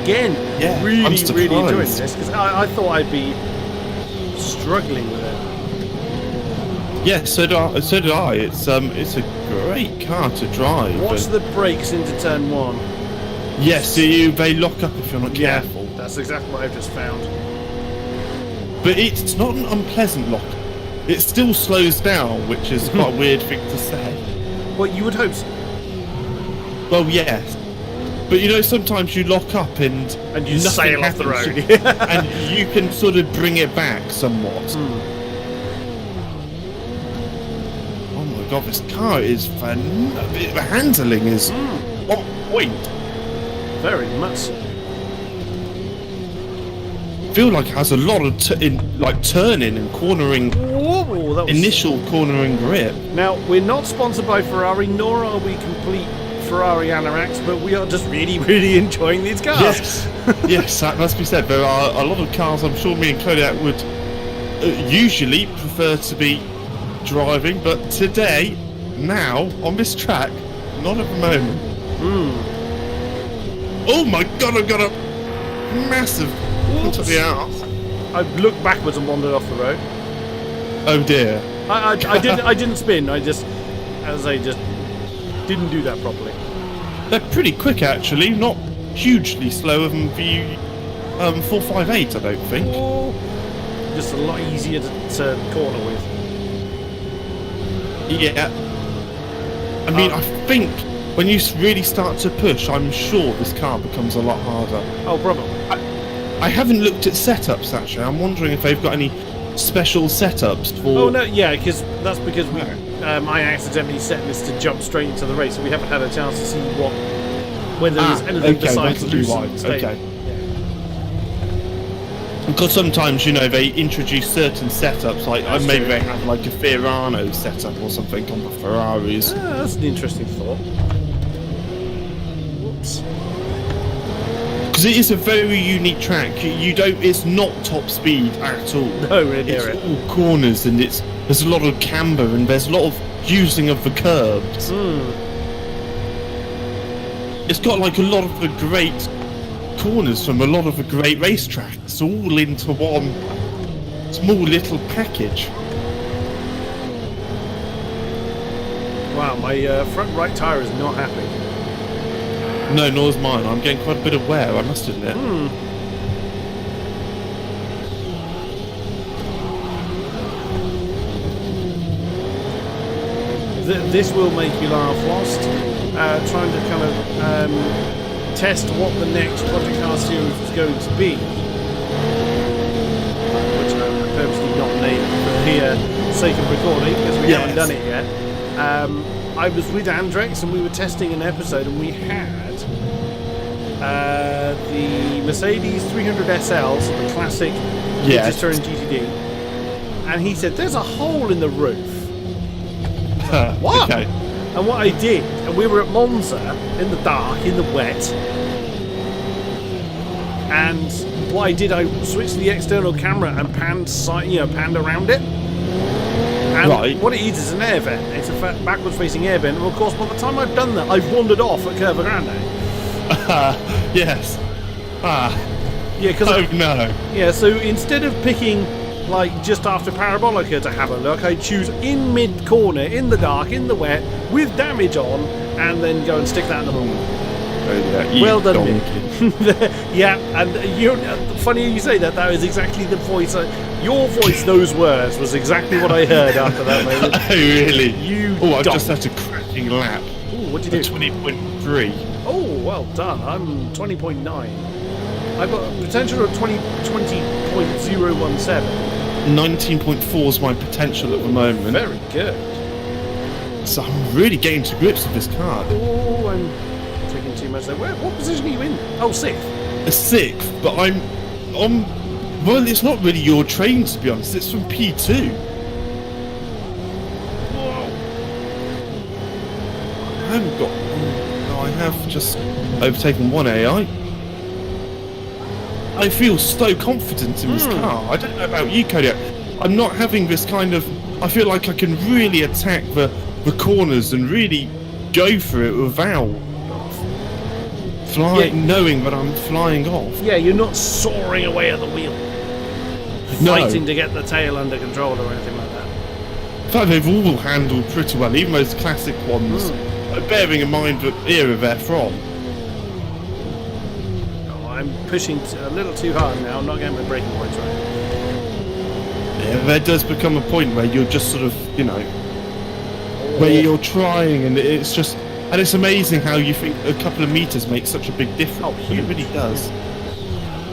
really enjoying this because I thought I'd be struggling with it. Yeah, so did I. It's a great car to drive. Watch the brakes into turn 1. Yes, they lock up if you're not careful. That's exactly what I've just found. But it's not an unpleasant lock. It still slows down, which is quite a weird thing to say. Well, you would hope so. Well, yes. But you know, sometimes you lock up and you sail off the road. And you can sort of bring it back somewhat. Oh my god, this car is the handling is on point. Very much so. I feel like it has a lot of turning and cornering. Whoa, that was... Initial cornering grip. Now, we're not sponsored by Ferrari, nor are we complete Ferrari anoraks, but we are just really, really enjoying these cars. Yes, yes, that must be said. There are a lot of cars I'm sure me and Kodiak would usually prefer to be driving, but today, now, on this track, not at the moment. Oh my god, I've got a massive onto the arse. I've looked backwards and wandered off the road. Oh dear. I didn't spin. I just didn't do that properly. They're pretty quick actually, not hugely slower than the 458, I don't think. Just a lot easier to corner with. Yeah. I mean, I think when you really start to push, I'm sure this car becomes a lot harder. Oh, probably. I haven't looked at setups actually. I'm wondering if they've got any special setups for. Oh no, yeah, because we. I accidentally set this to jump straight into the race, so we haven't had a chance to see whether there's anything besides loose. Okay. Because sometimes, you know, they introduce certain setups, like maybe they have like a Fiorano setup or something on the Ferraris. That's an interesting thought. Whoops. Because it is a very unique track. It's not top speed at all. No, really. It's all corners and there's a lot of camber and there's a lot of using of the curbs. It's got like a lot of the great corners from a lot of the great racetracks all into one small little package. Wow, my front right tyre is not happy. No, nor is mine. I'm getting quite a bit of wear, I must admit. This will make you laugh whilst trying to kind of test what the next Project Car series is going to be, which I'm purposely not named for the sake of recording because we haven't done it yet. I was with Andrex and we were testing an episode and we had the Mercedes 300 SLs, the classic Register and GTD, and he said there's a hole in the roof. What? Okay. And what I did, and we were at Monza in the dark, in the wet, and what I did, I switched to the external camera and panned around it. And what it is an air vent. It's a backwards facing air vent. And of course, by the time I've done that, I've wandered off at Curva Grande. Yes. Yeah, because no. Yeah, so instead of picking like just after Parabolica to have a look, I choose in mid corner, in the dark, in the wet, with damage on, and then go and stick that in the moon. Well done, Mick. Yeah, and funny you say that. That was exactly the voice. Your voice, those words, was exactly what I heard after that moment. Oh, really? I've just had a cracking lap. Oh, what did you do? 20.3. Oh, well done. I'm 20.9. I've got a potential of 20.017. 19.4 is my potential at the moment. Very good. So I'm really getting to grips with this car. Oh, I'm taking too much there. What position are you in? Oh, 6th. A 6th, but I'm on. Well, it's not really your train, to be honest. It's from P2. Whoa. haven't got. No, I have just overtaken one AI. I feel so confident in this car. I don't know about you, Kodiak. I'm not having this kind of. I feel like I can really attack the corners and really go for it without flying, knowing that I'm flying off. Yeah, you're not soaring away at the wheel, fighting to get the tail under control or anything like that. In fact, they've all handled pretty well, even those classic ones, bearing in mind the era they're from. Oh, I'm pushing a little too hard now. I'm not getting my braking points right. Yeah, there does become a point where you're just sort of, where you're trying, and it's just, and it's amazing how you think a couple of meters makes such a big difference. Oh, it really does.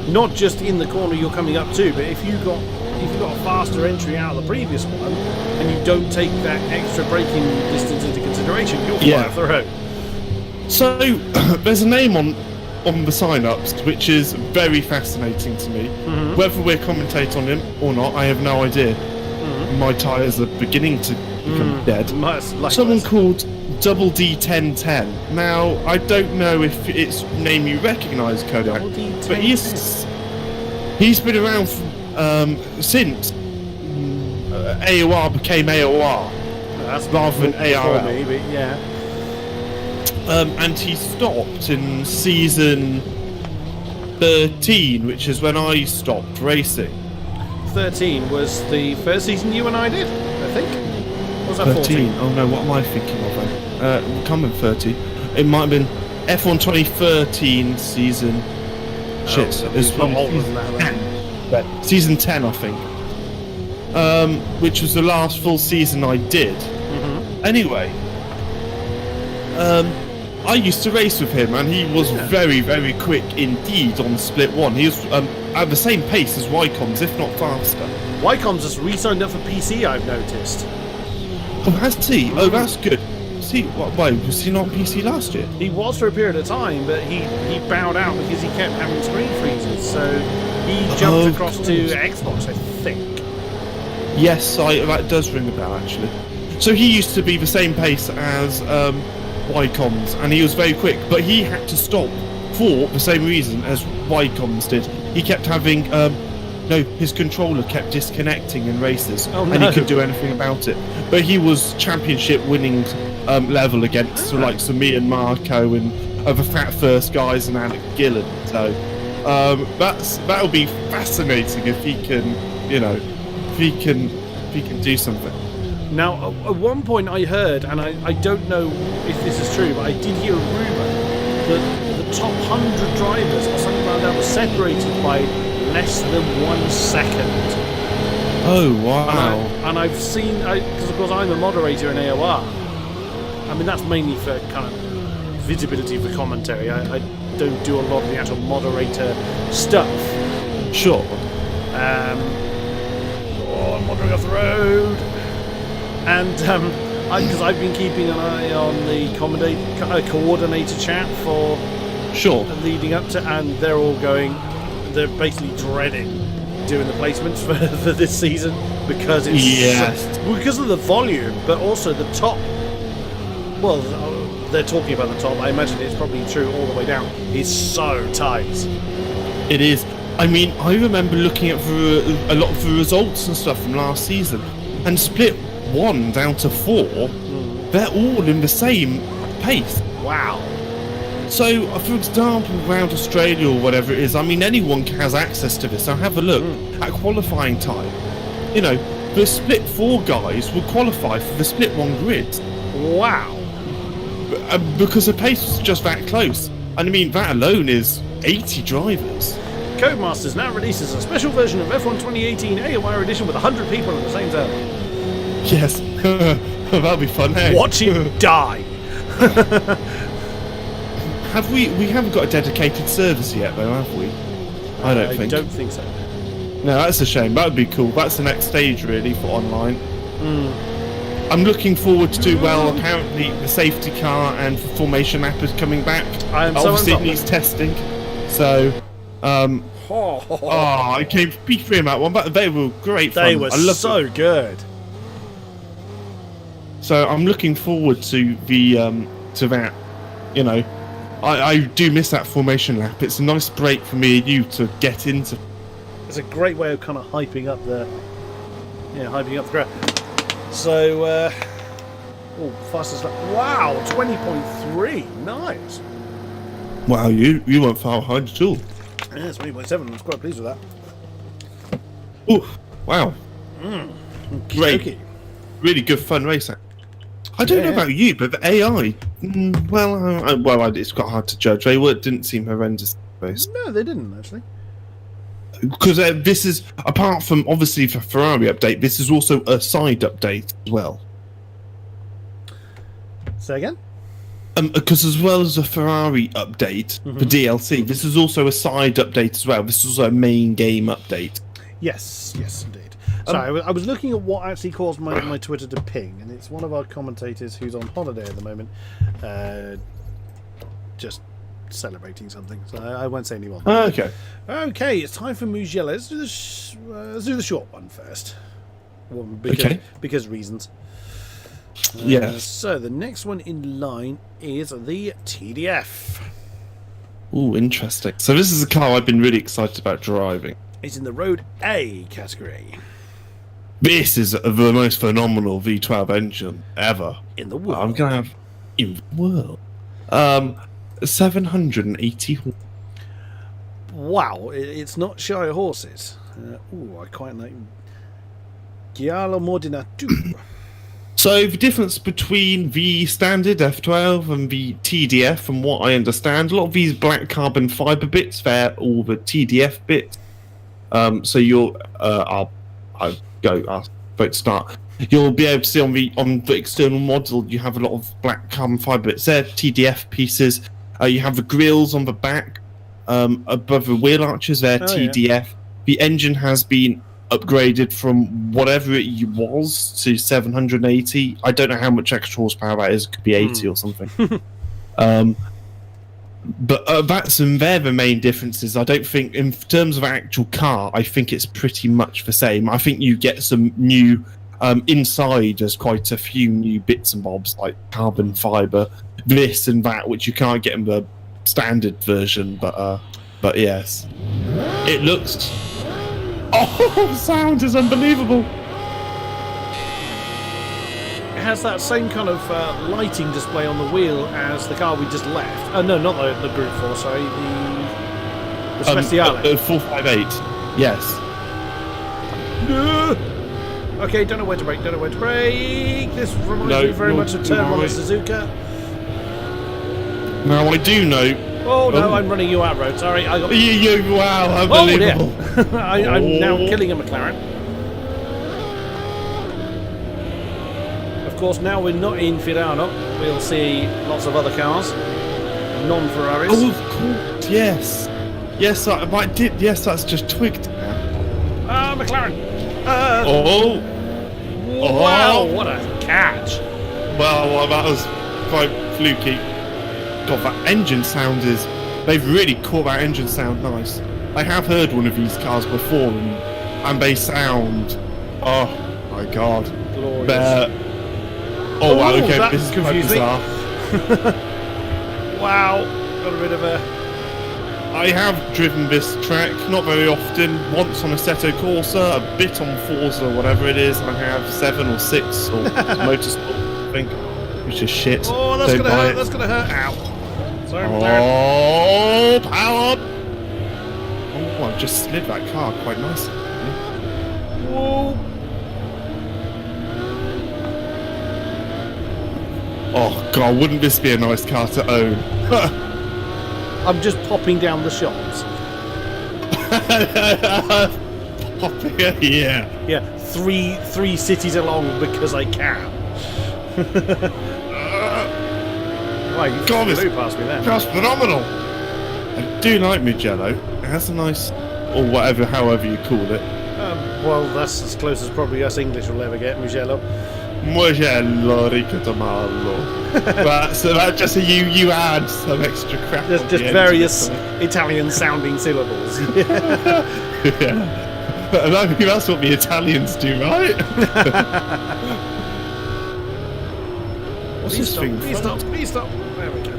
Not just in the corner you're coming up to, but if you've got a faster entry out of the previous one, and you don't take that extra braking distance into consideration, you'll fly off the road. So there's a name on the sign-ups, which is very fascinating to me. Whether we're commentating on him or not, I have no idea. My tyres are beginning to become dead. Someone called Double D1010. Now, I don't know if it's a name you recognise, Kodiak, but he's been around since AOR became AOR, rather than ARL. Me, but yeah. And he stopped in season 13, which is when I stopped racing. 13 was the first season you and I did, I think. Or was that 14? Oh no, what am I thinking of then? Coming 30. It might have been F1 2013 season. Shit, it's not older than that. But season 10, I think. Which was the last full season I did. Anyway, I used to race with him, and he was very, very quick indeed on split one. He was at the same pace as Wycombs, if not faster. Wycombs has re-signed up for PC, I've noticed. Oh, has he? Oh, that's good. See, why was he not PC last year? He was for a period of time, but he bowed out because he kept having screen freezes. So he jumped across to Xbox, I think. Yes, that does ring a bell actually. So he used to be the same pace as Wycombs, and he was very quick, but he had to stop for the same reason as Wycombs did. He kept having his controller kept disconnecting in races, and he couldn't do anything about it. But he was championship winning level against the likes of me and Marco and the Fat First guys and Alec Gillen. So that'll be fascinating if he can, if he can do something. Now, at one point I heard, and I don't know if this is true, but I did hear a rumour that the top 100 drivers or something like that were separated by less than 1 second. Oh, wow. And I've seen, because of course I'm a moderator in AOR. I mean, that's mainly for kind of visibility of the commentary. I don't do a lot of the actual moderator stuff. Sure. I'm wandering off the road. And because I've been keeping an eye on the coordinator chat for leading up to, and they're all they're basically dreading doing the placements for this season because it's because of the volume, but also the top. Well, they're talking about the top. I imagine it's probably true all the way down. It's so tight. It is. I mean, I remember looking at a lot of the results and stuff from last season, and split 1 down to 4, they're all in the same pace. Wow. So, for example, around Australia or whatever it is, I mean, anyone has access to this. So have a look at qualifying time. The split 4 guys will qualify for the split 1 grid. Wow. Because the pace was just that close. And I mean, that alone is 80 drivers. Codemasters now releases a special version of F1 2018 AOR edition with 100 people in the same zone. Yes, that'll be fun. Hey? Watch him die. We haven't got a dedicated service yet, though, have we? I don't think so. No, that's a shame. That would be cool. That's the next stage, really, for online. I'm looking forward to, apparently the safety car and formation map is coming back. Obviously, it needs testing. So, I came P3 in that one, but they were great fun. They were so good. So I'm looking forward to the to that. You know, I do miss that formation lap. It's a nice break for me and you to get into. It's a great way of kind of hyping up the crowd. So, fastest lap. Wow, 20.3. Nice. Wow, you weren't far behind at all. Yeah, it's 20.7. I was quite pleased with that. Oh, wow. Great. Okay. Really good fun race. I don't know about you, but the AI, it's quite hard to judge. They didn't seem horrendous. No, they didn't, actually. Because this is, apart from obviously the Ferrari update, this is also a side update as well. Say again? Because as well as a Ferrari update, the DLC, this is also a side update as well. This is also a main game update. Yes, indeed. Sorry, I was looking at what actually caused my Twitter to ping, and it's one of our commentators who's on holiday at the moment, just celebrating something. So I won't say any more. Okay. Okay, it's time for Mugello. Let's do the short one first. Because reasons. Yes. So the next one in line is the TDF. Ooh, interesting. So this is a car I've been really excited about driving. It's in the Road A category. This is the most phenomenal V12 engine ever. In the world. I'm going to have... In the world. 780... Wow, it's not shy of horses. I quite like... Giallo Modena 2. So the difference between the standard F12 and the TDF, from what I understand, a lot of these black carbon fibre bits, they're all the TDF bits. So you'll... I'll start. You'll be able to see on the external model, you have a lot of black carbon fibre bits there, TDF pieces. You have the grills on the back, above the wheel arches there, TDF. Yeah. The engine has been upgraded from whatever it was to 780. I don't know how much extra horsepower that is. It could be 80 or something. But they're the main differences. I don't think, in terms of actual car, I think it's pretty much the same. I think you get some new inside. There's quite a few new bits and bobs like carbon fibre, this and that, which you can't get in the standard version. But yes, it looks. Oh, the sound is unbelievable. It has that same kind of lighting display on the wheel as the car we just left. No, not the Group 4, sorry, the Speciale. 458, yes. Okay, don't know where to brake, This reminds me very much of Turn 1 of Suzuka. Now I do know... Oh no, I'm running you out road, sorry. I got... Wow, unbelievable. Oh, dear. I'm now killing a McLaren. Of course, now we're not in Firano. We'll see lots of other cars, non-Ferraris. Oh, of course, yes. Yes, yes, that's just twigged now. McLaren. Wow, what a catch. Well, that was quite fluky. God, that engine sound is... They've really caught that engine sound nice. I have heard one of these cars before, and they sound... Oh, my God. Glorious. Oh, wow, okay, this is confusing. Wow, got a bit of a... I have driven this track, not very often, once on Assetto Corsa, a bit on Forza, whatever it is. I have 7 or 6, or Motorsport, I think, which is shit. Oh, that's going to hurt, that's going to hurt. Ow. Sorry, McLaren. Oh, power! Oh, I've just slid that car quite nicely. Whoa. Oh, God, wouldn't this be a nice car to own? I'm just popping down the shots. Popping, yeah. Yeah, three cities along because I can. Wow, you flew past me there. That's phenomenal. I do like Mugello. It has a nice, or whatever, however you call it. Well, that's as close as probably us English will ever get, Mugello. Mugello ricotamallo. But so that just you add some extra crap. Just various Italian-sounding syllables. Yeah. And I think that's what the Italians do, right? What's Please this stop, thing? please stop, please stop. There we go.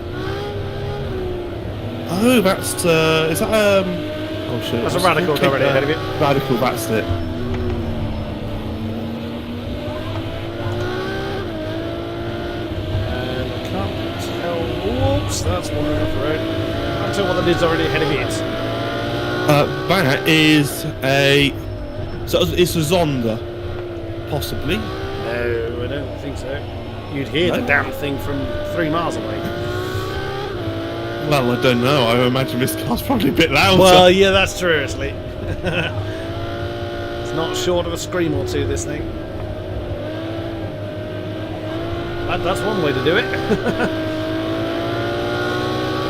Oh, that's is that oh shit. That's a radical already ahead of you. Radical, that's it. And I can't tell. Oops, that's wandering off the road. I can't tell what that is already ahead of me is. That is a. So it's a Zonda, possibly. No, I don't think so. You'd hear No? the damn thing from 3 miles away. Well, I don't know. I imagine this car's probably a bit louder. Well, yeah, that's true, actually. It's not short of a scream or two, this thing. That's one way to do it.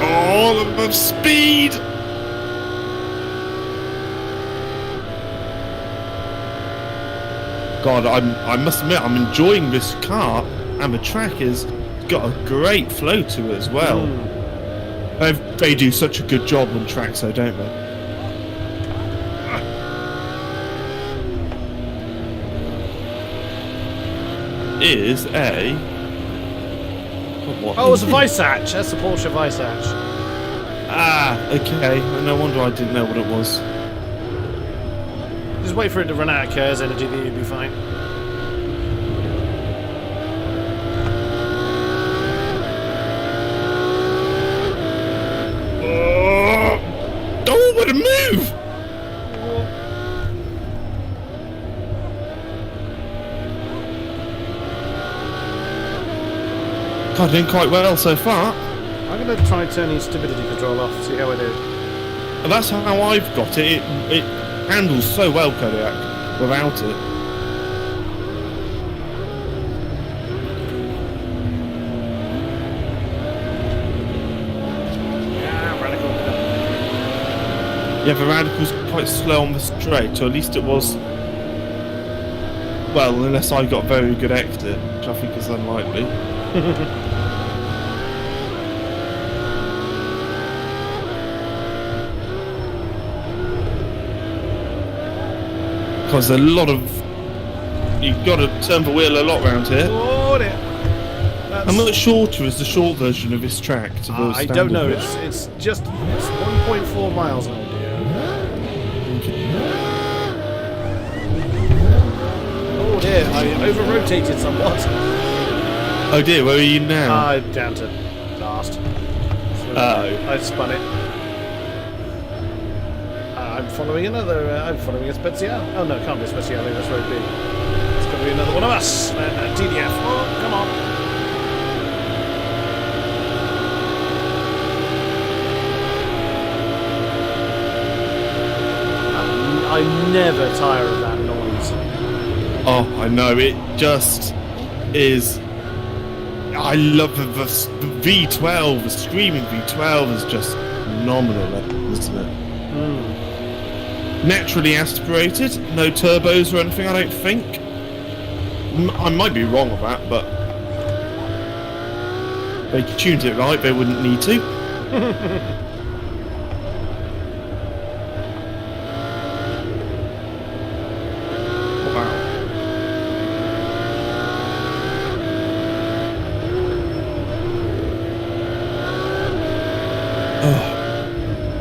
Oh, the speed! God, I must admit, I'm enjoying this car, and the track has got a great flow to it as well. They do such a good job on tracks, though, don't they? Is a... What? Oh, it's a Vice Hatch. That's the Porsche Vice Hatch. Ah, okay. No wonder I didn't know what it was. Just wait for it to run out of Kerr's energy, then you'll be fine. Oh, what a move! God, doing quite well so far. I'm going to try turning stability control off, see how I do. And that's how I've got it. It handles so well, Kodiak, without it. Yeah, radical. Yeah, the radical's quite slow on the straight, or at least it was. Well, unless I got a very good exit, which I think is unlikely. Because a lot of... You've got to turn the wheel a lot round here. Oh, dear. How much shorter is the short version of this track to the I standard don't know. version? It's 1.4 miles old, dear. Oh dear, I over-rotated somewhat. Oh dear, where are you now? Down to last. Oh. I spun it. I'm following another. I'm following a Speciale. Oh no, it can't be a Speciale. That's road B. It's going to be another one of us. TDF. Oh, come on. I never tire of that noise. Oh, I know, it just is... I love the V12, the screaming V12 is just phenomenal, isn't it? Naturally aspirated, no turbos or anything, I don't think. I might be wrong on that, but... They tuned it right, they wouldn't need to.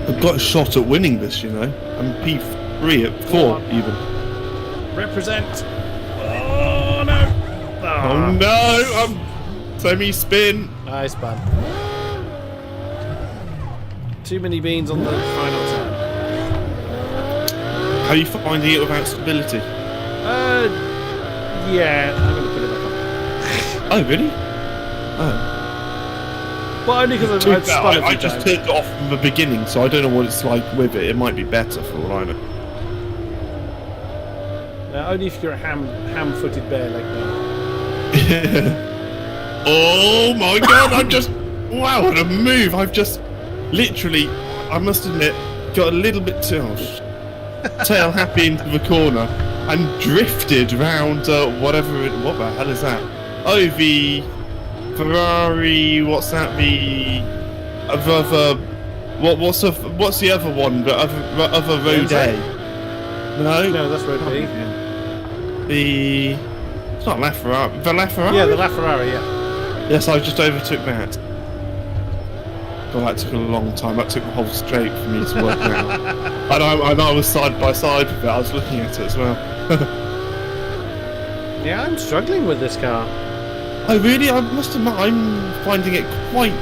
I've got a shot at winning this, you know. I'm P3 at 4 even. Represent. Oh no! Oh no! I'm semi-spin. I spun. Too many beans on the final turn. How are you finding it without stability? Yeah, I'm going to put it back on. Oh, really? Oh. Well, only because I've spun a few I just times. turned it off from the beginning, so I don't know what it's like with it. It might be better for all I know. Only if you're a ham-footed bear like me. Oh my god, I'm just... Wow, what a move! I've just literally, I must admit, got a little bit too... tail happy into the corner and drifted round whatever it... What the hell is that? Oh, the... Ferrari, what's that? The other, what's the other one? The other road A? No, that's road B. It's not LaFerrari. The LaFerrari? Yeah, the LaFerrari, yeah. Yes, I just overtook that. God, that took a long time. That took the whole straight for me to work out. I know I was side by side with it. I was looking at it as well. Yeah, I'm struggling with this car. I must admit, I'm finding it quite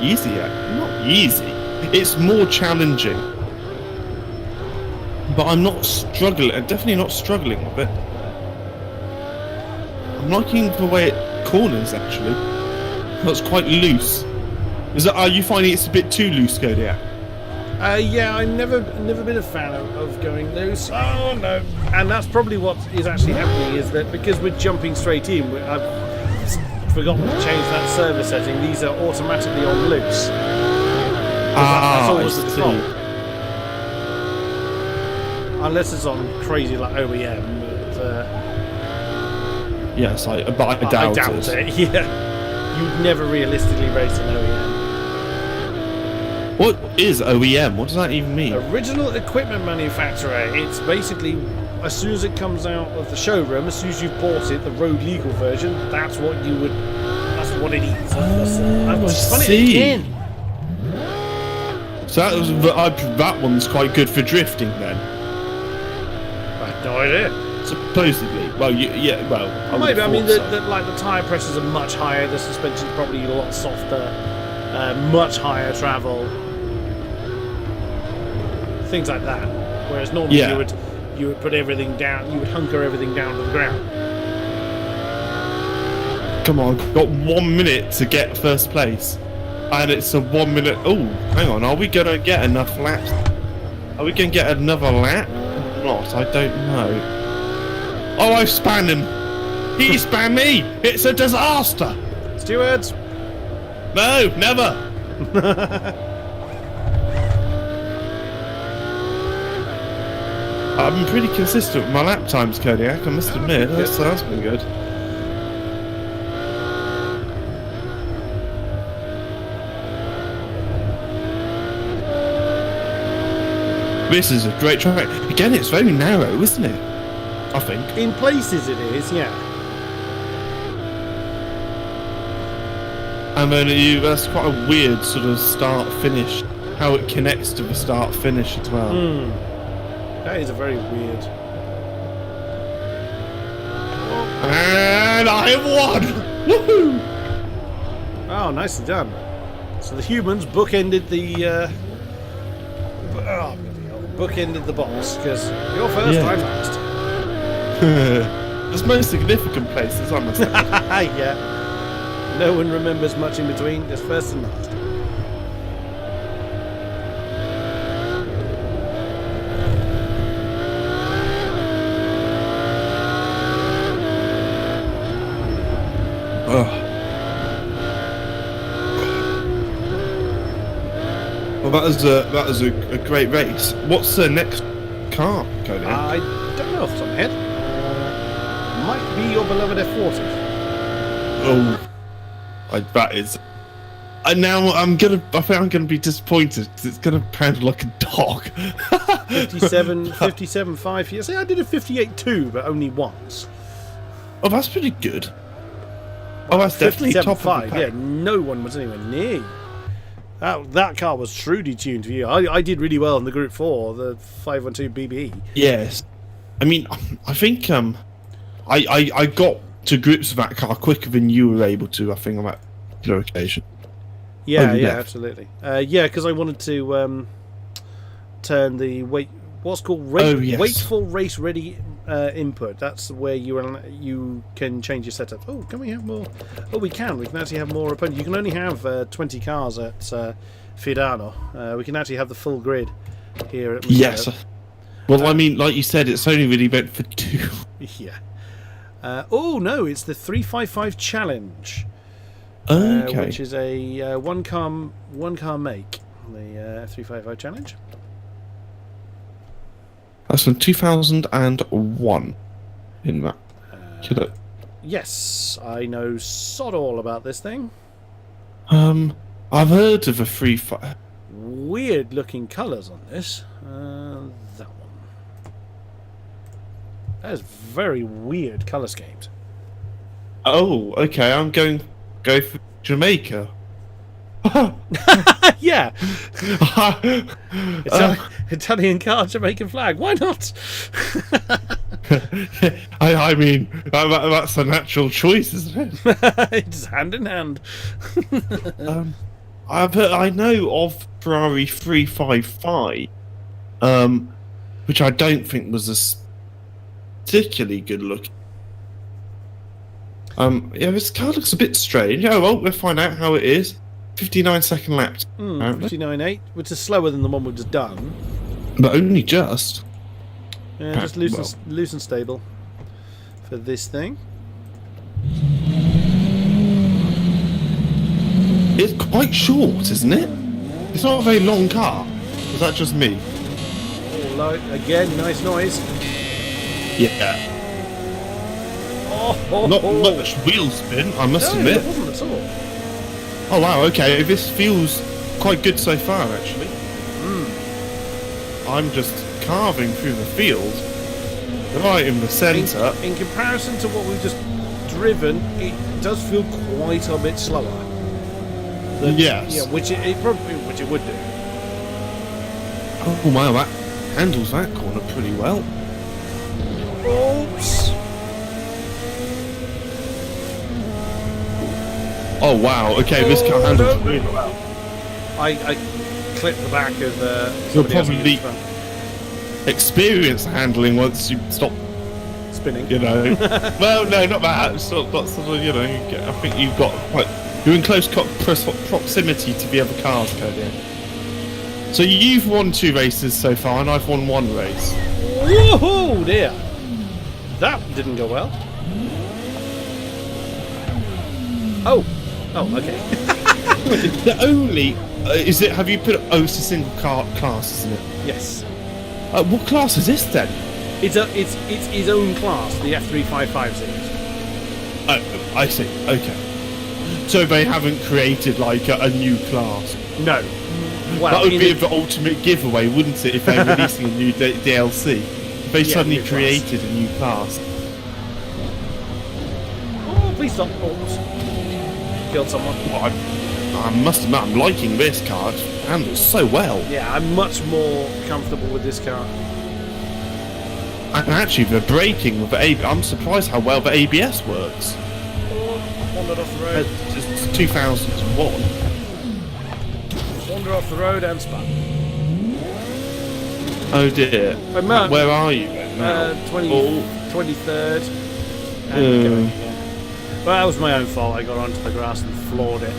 easy. Not easy. It's more challenging. But I'm not struggling. I'm definitely not struggling with it. I'm liking the way it corners, actually. That's quite loose. Are you finding it's a bit too loose, Kodiak? Yeah, I've never been a fan of going loose. Oh no! And that's probably what is actually happening, is that because we're jumping straight in, I've forgotten to change that server setting. These are automatically on loose. That's always the default. Unless it's on crazy like OEM, but yes, but I doubt it. Yeah, you'd never realistically race an OEM. What is OEM? What does that even mean? Original equipment manufacturer. It's basically, as soon as it comes out of the showroom, as soon as you've bought it, the road legal version, that's what it is. I've spun it again. So that one's quite good for drifting then. I have no idea. Supposedly. Well, Maybe. I mean, like the tyre pressures are much higher. The suspension's probably a lot softer. Much higher travel. Things like that. Whereas normally you would put everything down. You would hunker everything down to the ground. Come on, got 1 minute to get first place, and it's a 1 minute. Oh, hang on. Are we gonna get enough laps? Are we gonna get another lap? Or not? I don't know. Oh, I've spanned him. He spanned me. It's a disaster. Stewards. No, never. I've been pretty consistent with my lap times, Kodiak, I must admit. That's been good. This is a great track. Again, it's very narrow, isn't it? I think. In places it is, yeah. And then that's quite a weird sort of start-finish. How it connects to the start-finish as well. That is a very weird. And I have won! Woohoo! Oh, nicely done. So the humans bookended the bookended the box, because you're first, I'm last. There's most significant places, I must say. Yeah. No one remembers much in between, just first and last. Well, that was a great race. What's the next car, Cody? I don't know off the top of my head. Might be your beloved F40. Oh, that is. And now I think I'm gonna be disappointed because it's gonna pound like a dog. 57.5 years. I did a 58.2, but only once. Oh, that's pretty good. Oh, that's definitely top of the pack. Yeah, no one was anywhere near you. That car was truly tuned for you. I did really well in the Group 4, the 512 BBE. Yes. I mean, I think I got to grips with that car quicker than you were able to, I think, on that particular occasion. Yeah, absolutely. Because I wanted to turn the what's called waitful race ready input. That's where you can change your setup. Oh, can we have more? Oh, we can. We can actually have more opponents. You can only have 20 cars at Firano. We can actually have the full grid here at Museo. Yes. Well, I mean, like you said, it's only really meant for 2. Yeah. Oh no, it's the 355 challenge. Okay. Which is a one car make. The 355 challenge. That's from 2001 in that. Yes, I know sod all about this thing. I've heard of a 355. Weird looking colours on this. That one. That is very weird colour schemes. Oh, okay. I'm going. go for Jamaica. Yeah. Italian car, Jamaican flag. Why not? I mean, that's a natural choice, isn't it? It's hand in hand. I know of Ferrari 355, which I don't think was a particularly good look. Yeah, this car looks a bit strange. Oh well, we'll find out how it is. 59-second lap. 59.8, which is slower than the one we've just done. But only just. Yeah, just loose and stable for this thing. It's quite short, isn't it? It's not a very long car. Is that just me? Again, nice noise. Yeah. Not much wheel spin, I must admit. It wasn't at all. Oh wow, okay, this feels quite good so far actually. I'm just carving through the field, right in the centre. In comparison to what we've just driven, it does feel quite a bit slower. Yes. Yeah, which it would do. Oh wow, that handles that corner pretty well. Oops. Oh wow, okay, this car handles really well. I clipped the back of You'll probably experience handling once you stop spinning. You know. Well, no, not that. It's not sort of, you know, I think you've got you're in close proximity to the other cars, Kodiak. So you've won 2 races so far, and I've won 1 race. Woohoo, dear! That didn't go well. Oh, okay. The only is it? Have you put? Oh, it's a single car class, isn't it? Yes. What class is this then? It's his own class, the F355 series. Oh, I see. Okay. So they haven't created like a new class. No. Well, that would be the ultimate giveaway, wouldn't it? If they're releasing a new DLC, if they suddenly created a new class. Oh, please stop! Oops. Killed someone. Well, I must admit, I'm liking this car. It handles so well. Yeah, I'm much more comfortable with this car. And actually, the braking with the ABS, I'm surprised how well the ABS works. Wandered off the road. It's 2001. Wander off the road and spun. Oh dear. Where are you now? 23rd. Well, that was my own fault. I got onto the grass and floored it.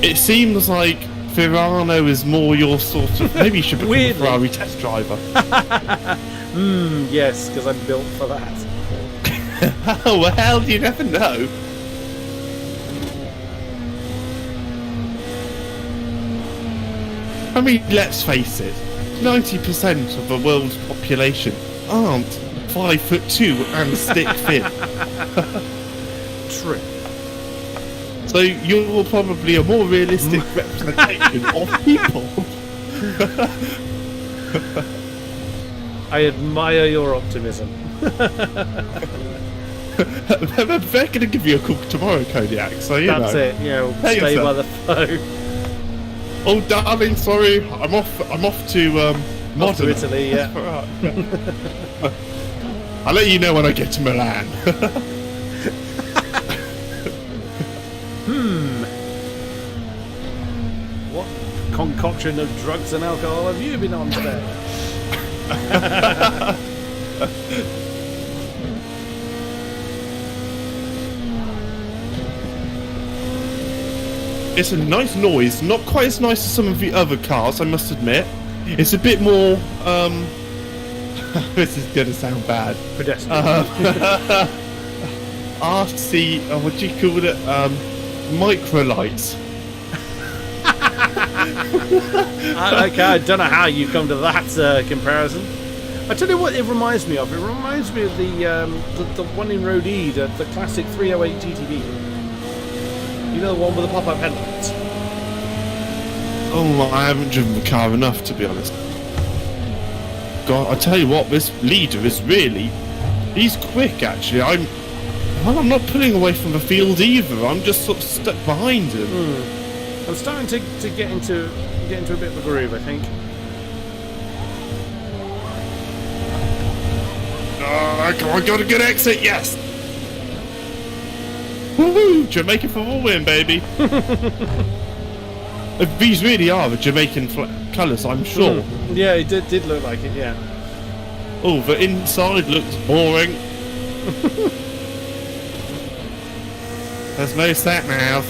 It seems like Firano is more your sort of... Maybe you should become a Ferrari test driver. Yes, because I'm built for that. Oh, well, you never know. I mean, let's face it. 90% of the world's population aren't 5'2" and stick thin. True. So you're probably a more realistic representation of people. I admire your optimism. They're going to give you a call tomorrow, Kodiak. So you That's know. it. You know, stay by the phone. Oh, darling, sorry, I'm off to Off to Italy. Yeah. I'll let you know when I get to Milan. What concoction of drugs and alcohol have you been on today? It's a nice noise, not quite as nice as some of the other cars, I must admit. It's a bit more, this is gonna sound bad. Pedestrian. RC, what do you call it? Micro lights. Okay, I don't know how you come to that comparison. I tell you what it reminds me of. It reminds me of the one in Road E, the classic 308 GTB. You know, the one with the pop-up headlights? Oh, I haven't driven the car enough, to be honest. God, I tell you what, this leader is really... He's quick, actually. Well, I'm not pulling away from the field either. I'm just sort of stuck behind him. I'm starting to get into a bit of a groove, I think. Oh, come on, got a good exit, yes! Woohoo! Jamaica for the win, baby! These really are the Jamaican colours, I'm sure. Yeah, it did look like it, yeah. Oh, the inside looks boring. There's no sat nav.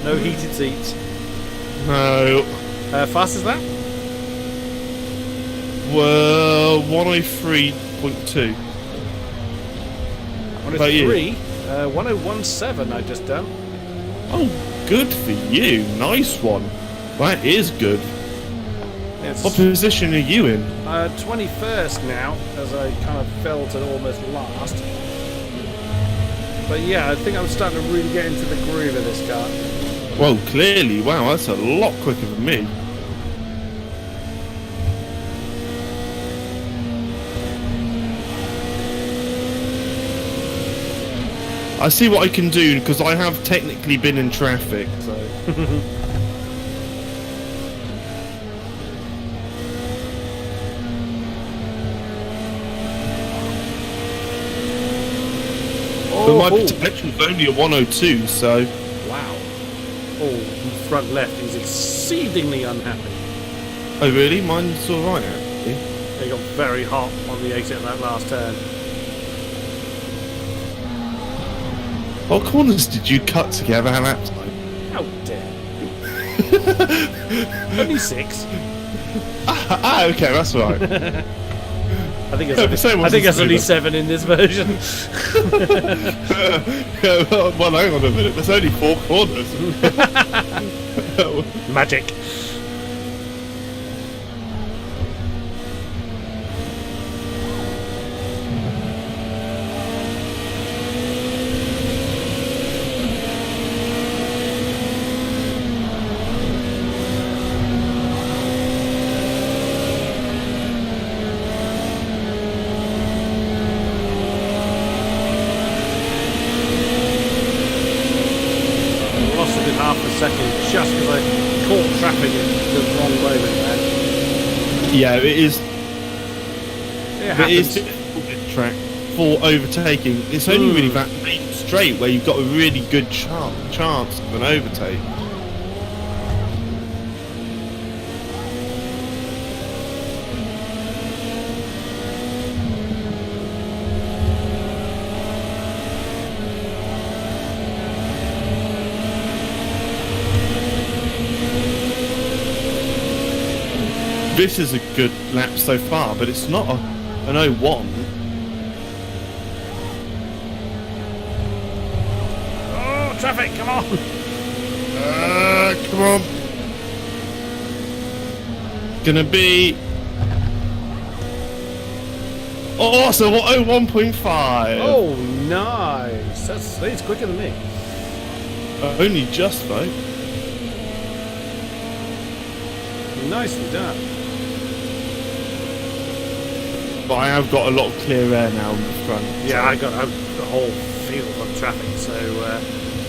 No heated seats. No. Fast as that? Well, 103.2. 103? 1017 I just done. Oh, good for you. Nice one. That is good. It's What position are you in? 21st now, as I kind of fell to almost last. But yeah, I think I'm starting to really get into the groove of this car. Well, clearly. Wow, that's a lot quicker than me. I see what I can do because I have technically been in traffic, so. But my potential is only a 102, so. Wow. Oh, front left is exceedingly unhappy. Oh, really? Mine's alright, actually. They got very hot on the exit of that last turn. What corners did you cut together at that time? How dare you? Only 6. Okay, that's right. I think it's only 7 in this version. Well, hang on a minute. There's only 4 corners. Magic. Second, just because I caught traffic at the wrong moment there. Yeah, it is. It is difficult this track for overtaking. It's only really that main straight where you've got a really good chance of an overtake. This is a good lap so far, but it's not an 01. Oh, traffic, come on! Come on. Gonna be... Oh, so 1.5. Oh, nice. It's quicker than me. Only just, though. Nicely done. But I have got a lot of clear air now in the front. Yeah, I've got a whole field of traffic, so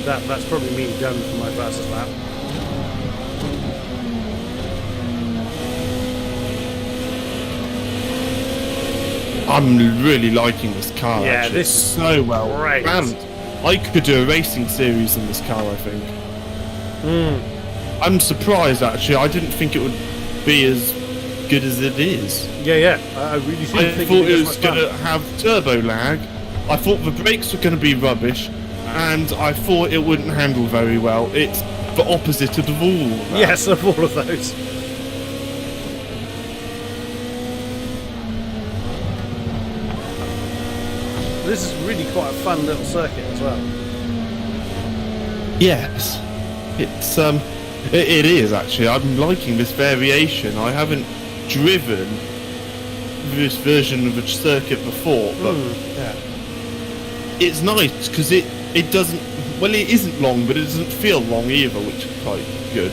that's probably me done for my fastest lap. I'm really liking this car. Yeah, actually. this It's is so well great. balanced. I could do a racing series in this car, I think. I'm surprised, actually. I didn't think it would be as good as it is. Yeah. I really didn't I think thought it was was going to fun. have turbo lag. I thought the brakes were going to be rubbish, and I thought it wouldn't handle very well. It's the opposite of all. That. Yes, of all of those. This is really quite a fun little circuit as well. Yes, it's it is actually. I'm liking this variation. I haven't driven this version of a circuit before, but Yeah. it's nice because it doesn't. Well, it isn't long, but it doesn't feel long either, which is quite good.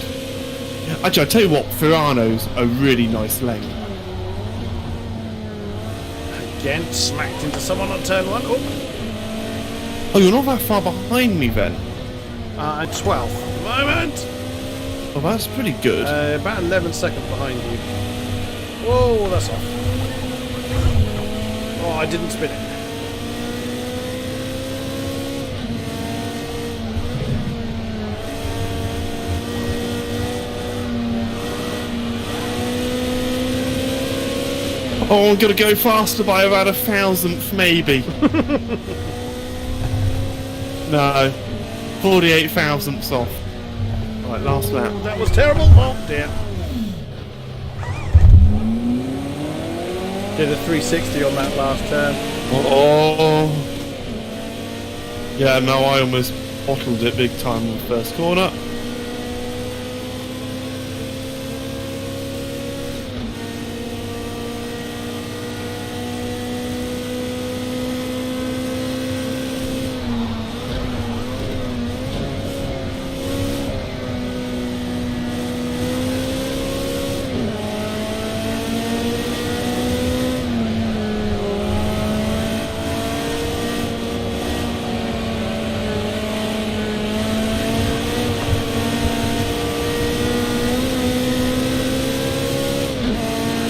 Actually, I tell you what, Ferrano's a really nice length. Again, smacked into someone on turn 1. Oh, you're not that far behind me then. 12th at the moment. Oh, that's pretty good. About 11 seconds behind you. Whoa, that's off. Oh, I didn't spin it. Oh, I'm going to go faster by about 1,000th, maybe. No. 48 thousandths off. Right, last lap. That was terrible. Oh, dear. Did a 360 on that last turn. Oh. Yeah, no, I almost bottled it big time in the first corner.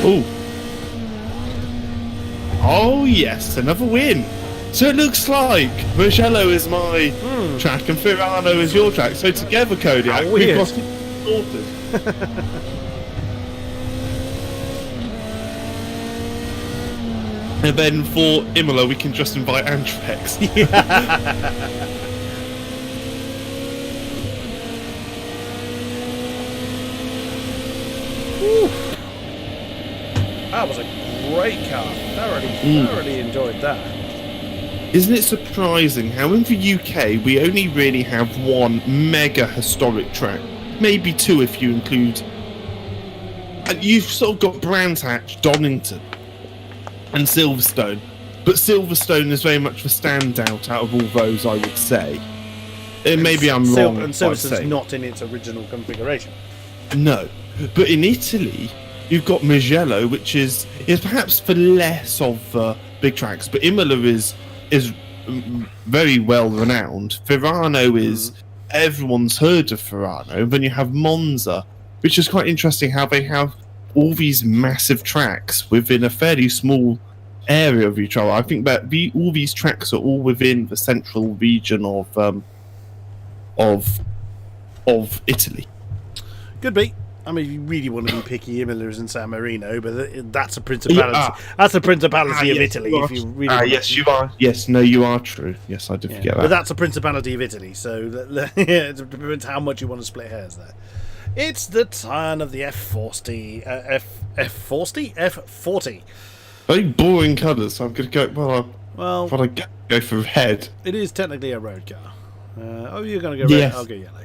Oh. Oh yes, another win. So it looks like Mugello is my track and Firano is your track. So together, Kodiak, we've got it sorted. And then for Imola, we can just invite Antrex. That was a great car. Thoroughly enjoyed that. Isn't it surprising how in the UK we only really have one mega historic track? Maybe two if you include... You've sort of got Brands Hatch, Donington and Silverstone. But Silverstone is very much the standout out of all those, I would say. Maybe I'm wrong. And Silverstone's not in its original configuration. No. But in Italy... You've got Mugello, which is perhaps for less of big tracks, but Imola is very well renowned. Ferrano is everyone's heard of Ferrano. Then you have Monza, which is quite interesting how they have all these massive tracks within a fairly small area of each other. I think that all these tracks are all within the central region of Italy. Could be. I mean, you really want to be picky, Imola is in San Marino, but that's a principality. That's a principality of Italy. If you really yes, you are. Yes, no, you are true. Yes, I did forget that. But that's a principality of Italy, so it depends how much you want to split hairs there. It's the turn of the F40. F40. Very boring colours. So I'm going to go. Well, I go for red. It is technically a road car. You're going to go red. Yes. I'll go yellow.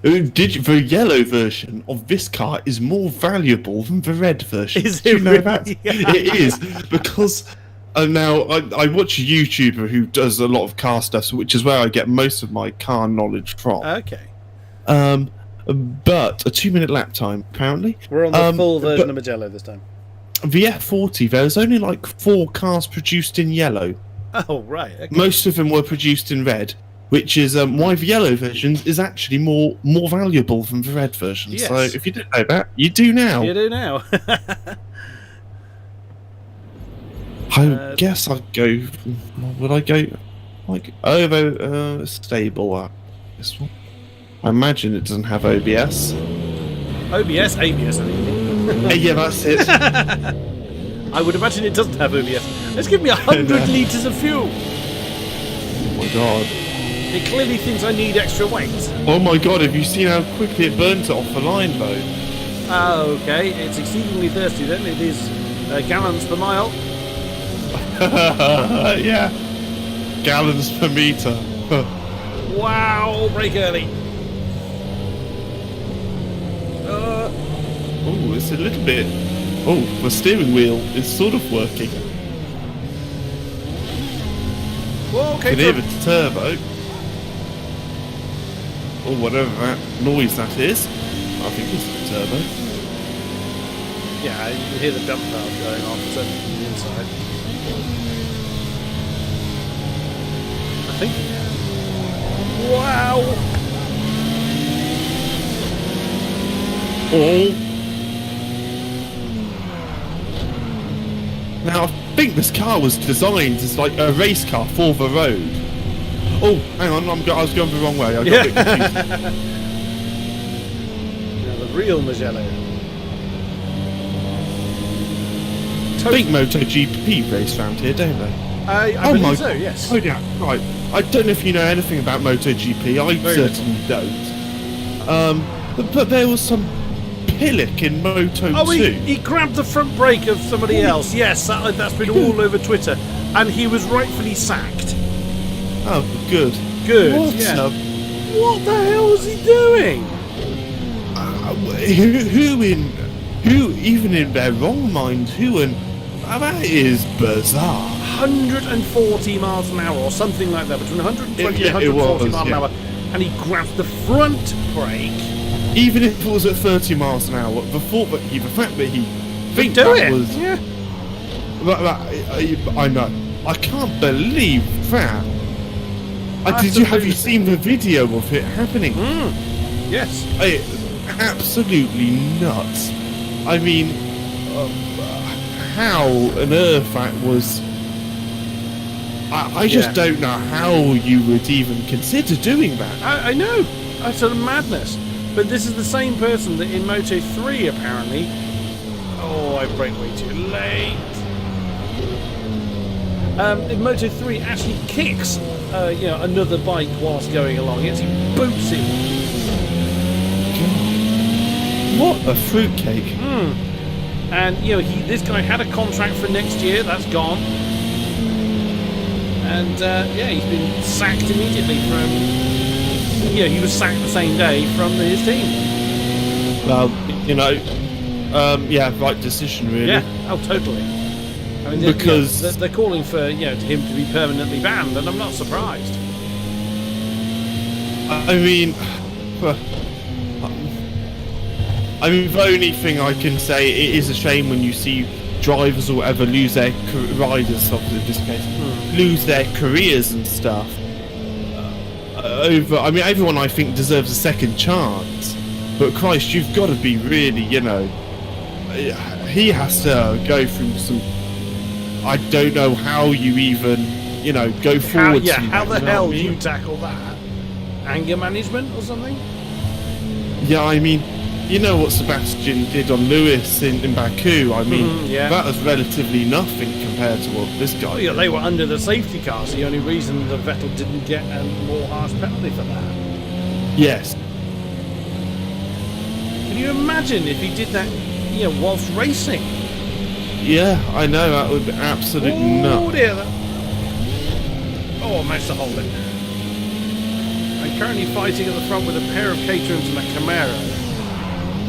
The yellow version of this car is more valuable than the red version. Is it? Do you know really? that? It is, because now I watch a YouTuber who does a lot of car stuff, which is where I get most of my car knowledge from. Okay. But a 2-minute lap time, apparently. We're on the full version of Mugello this time. The F40, there's only like 4 cars produced in yellow. Oh, right. Okay. Most of them were produced in red. Which is why the yellow version is actually more valuable than the red version. Yes. So if you didn't know that, you do now. You do now. I guess I'd go... Would I go... like over stable? This one? I imagine it doesn't have OBS. ABS, I think. Yeah, that's it. I would imagine it doesn't have OBS. Let's give me 100 litres of fuel. Oh my god. It clearly thinks I need extra weight. Oh my god, have you seen how quickly it burnt it off the line though? Oh, okay. It's exceedingly thirsty then. It is gallons per mile. Yeah. Gallons per metre. Wow, brake early. Oh, it's a little bit... Oh, the steering wheel is sort of working. Whoa, okay. You can hear the turbo. Or whatever that noise that is. I think it's the turbo. Yeah, you can hear the dump valve going off, certainly from the inside. I think. Wow! Oh. Now, I think this car was designed as like a race car for the road. Oh, hang on, I was going the wrong way. I got a bit confused. Now, the real Mugello. I think MotoGP race around here, don't they? I believe so, yes. Oh yeah, right. I don't know if you know anything about MotoGP. I certainly don't. But there was some pillock in Moto 2. Oh, he grabbed the front brake of somebody else. Yes, that's been all over Twitter. And he was rightfully sacked. Oh, good. Good, What? yeah. What the hell was he doing? Who, even in their wrong mind, that is bizarre. 140 miles an hour or something like that, between 120 and 140 miles an hour. And he grabbed the front brake. Even if it was at 30 miles an hour, the fact that he think do that it. was... Yeah. I know. I can't believe that. Have you seen the video of it happening? Yes. Absolutely nuts. I mean, how on earth that was... I just don't know how you would even consider doing that. I know. That's sort of madness. But this is the same person that in Moto 3 apparently... Oh, I braked way too late. In Moto 3 actually kicks another bike whilst going along. He actually boots him. What a fruitcake. And this guy had a contract for next year. That's gone. And he's been sacked immediately from. He was sacked the same day from his team. Well, right decision, really. Yeah. Oh, totally. I mean, because they're calling for him to be permanently banned, and I'm not surprised. I mean, the only thing I can say, it is a shame when you see drivers or whatever lose their riders, obviously in this case, lose their careers and stuff. Everyone I think deserves a second chance, but Christ, you've got to be really, he has to go through some. I don't know how you even, go forward. How the hell do you tackle that? Anger management or something? Yeah, I mean, you know what Sebastian did on Lewis in Baku. I mean, that was relatively nothing compared to what this guy did. They were under the safety cars. The only reason that Vettel didn't get a more harsh penalty for that. Yes. Can you imagine if he did that, whilst racing? Yeah, I know, that would be absolutely nuts. Oh dear. I managed to hold it. I'm currently fighting at the front with a pair of Caterhams and a Camaro.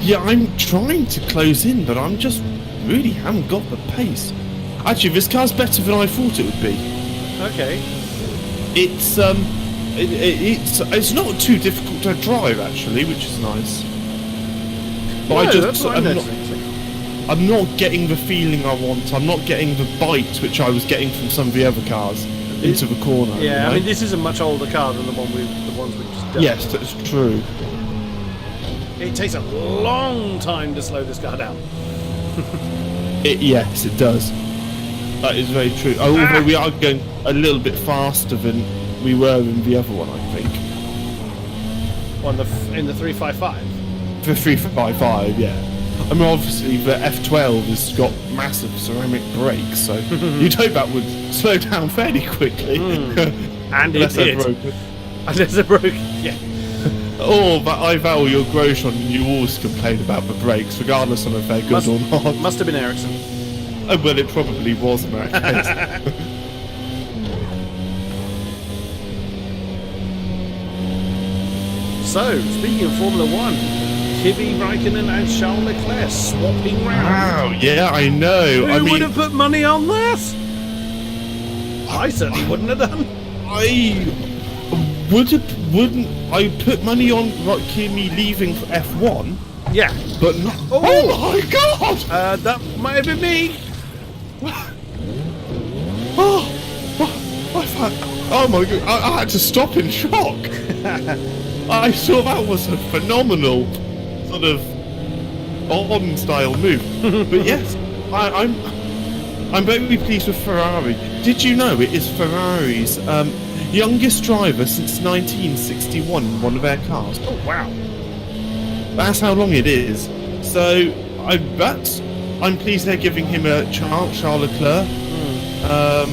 Yeah, I'm trying to close in, but I'm just really haven't got the pace. Actually, this car's better than I thought it would be. Okay. It's not too difficult to drive actually, which is nice. But I'm not getting the feeling I want. I'm not getting the bite which I was getting from some of the other cars into the corner. Yeah, I mean this is a much older car than the ones we've just done. Yes, that's true. It takes a long time to slow this car down. Yes, it does. That is very true. Although we are going a little bit faster than we were in the other one, I think. In the 355? The 355, yeah. I mean, obviously the F12 has got massive ceramic brakes, so you'd hope that would slow down fairly quickly. And it did. Unless it broke, yeah. Oh, but I value your Grosjean, and you always complain about the brakes, regardless of if they're good or not. Must have been Ericsson. Oh, well, it probably was in that case. So, speaking of Formula 1, Kimi Raikkonen and Charles Leclerc swapping round. Wow, yeah, I know. Who would have put money on that? I certainly wouldn't have done. Wouldn't I put money on Kimi leaving for F1? Yeah. But not. Oh. Oh my god! That might have been me. Oh my god! I had to stop in shock. I saw that was a phenomenal sort of on style move. But yes, I'm very pleased with Ferrari. Did you know it is Ferrari's youngest driver since 1961 in one of their cars? Oh wow! That's how long it is. So I'm pleased they're giving him a chance, Charles Leclerc.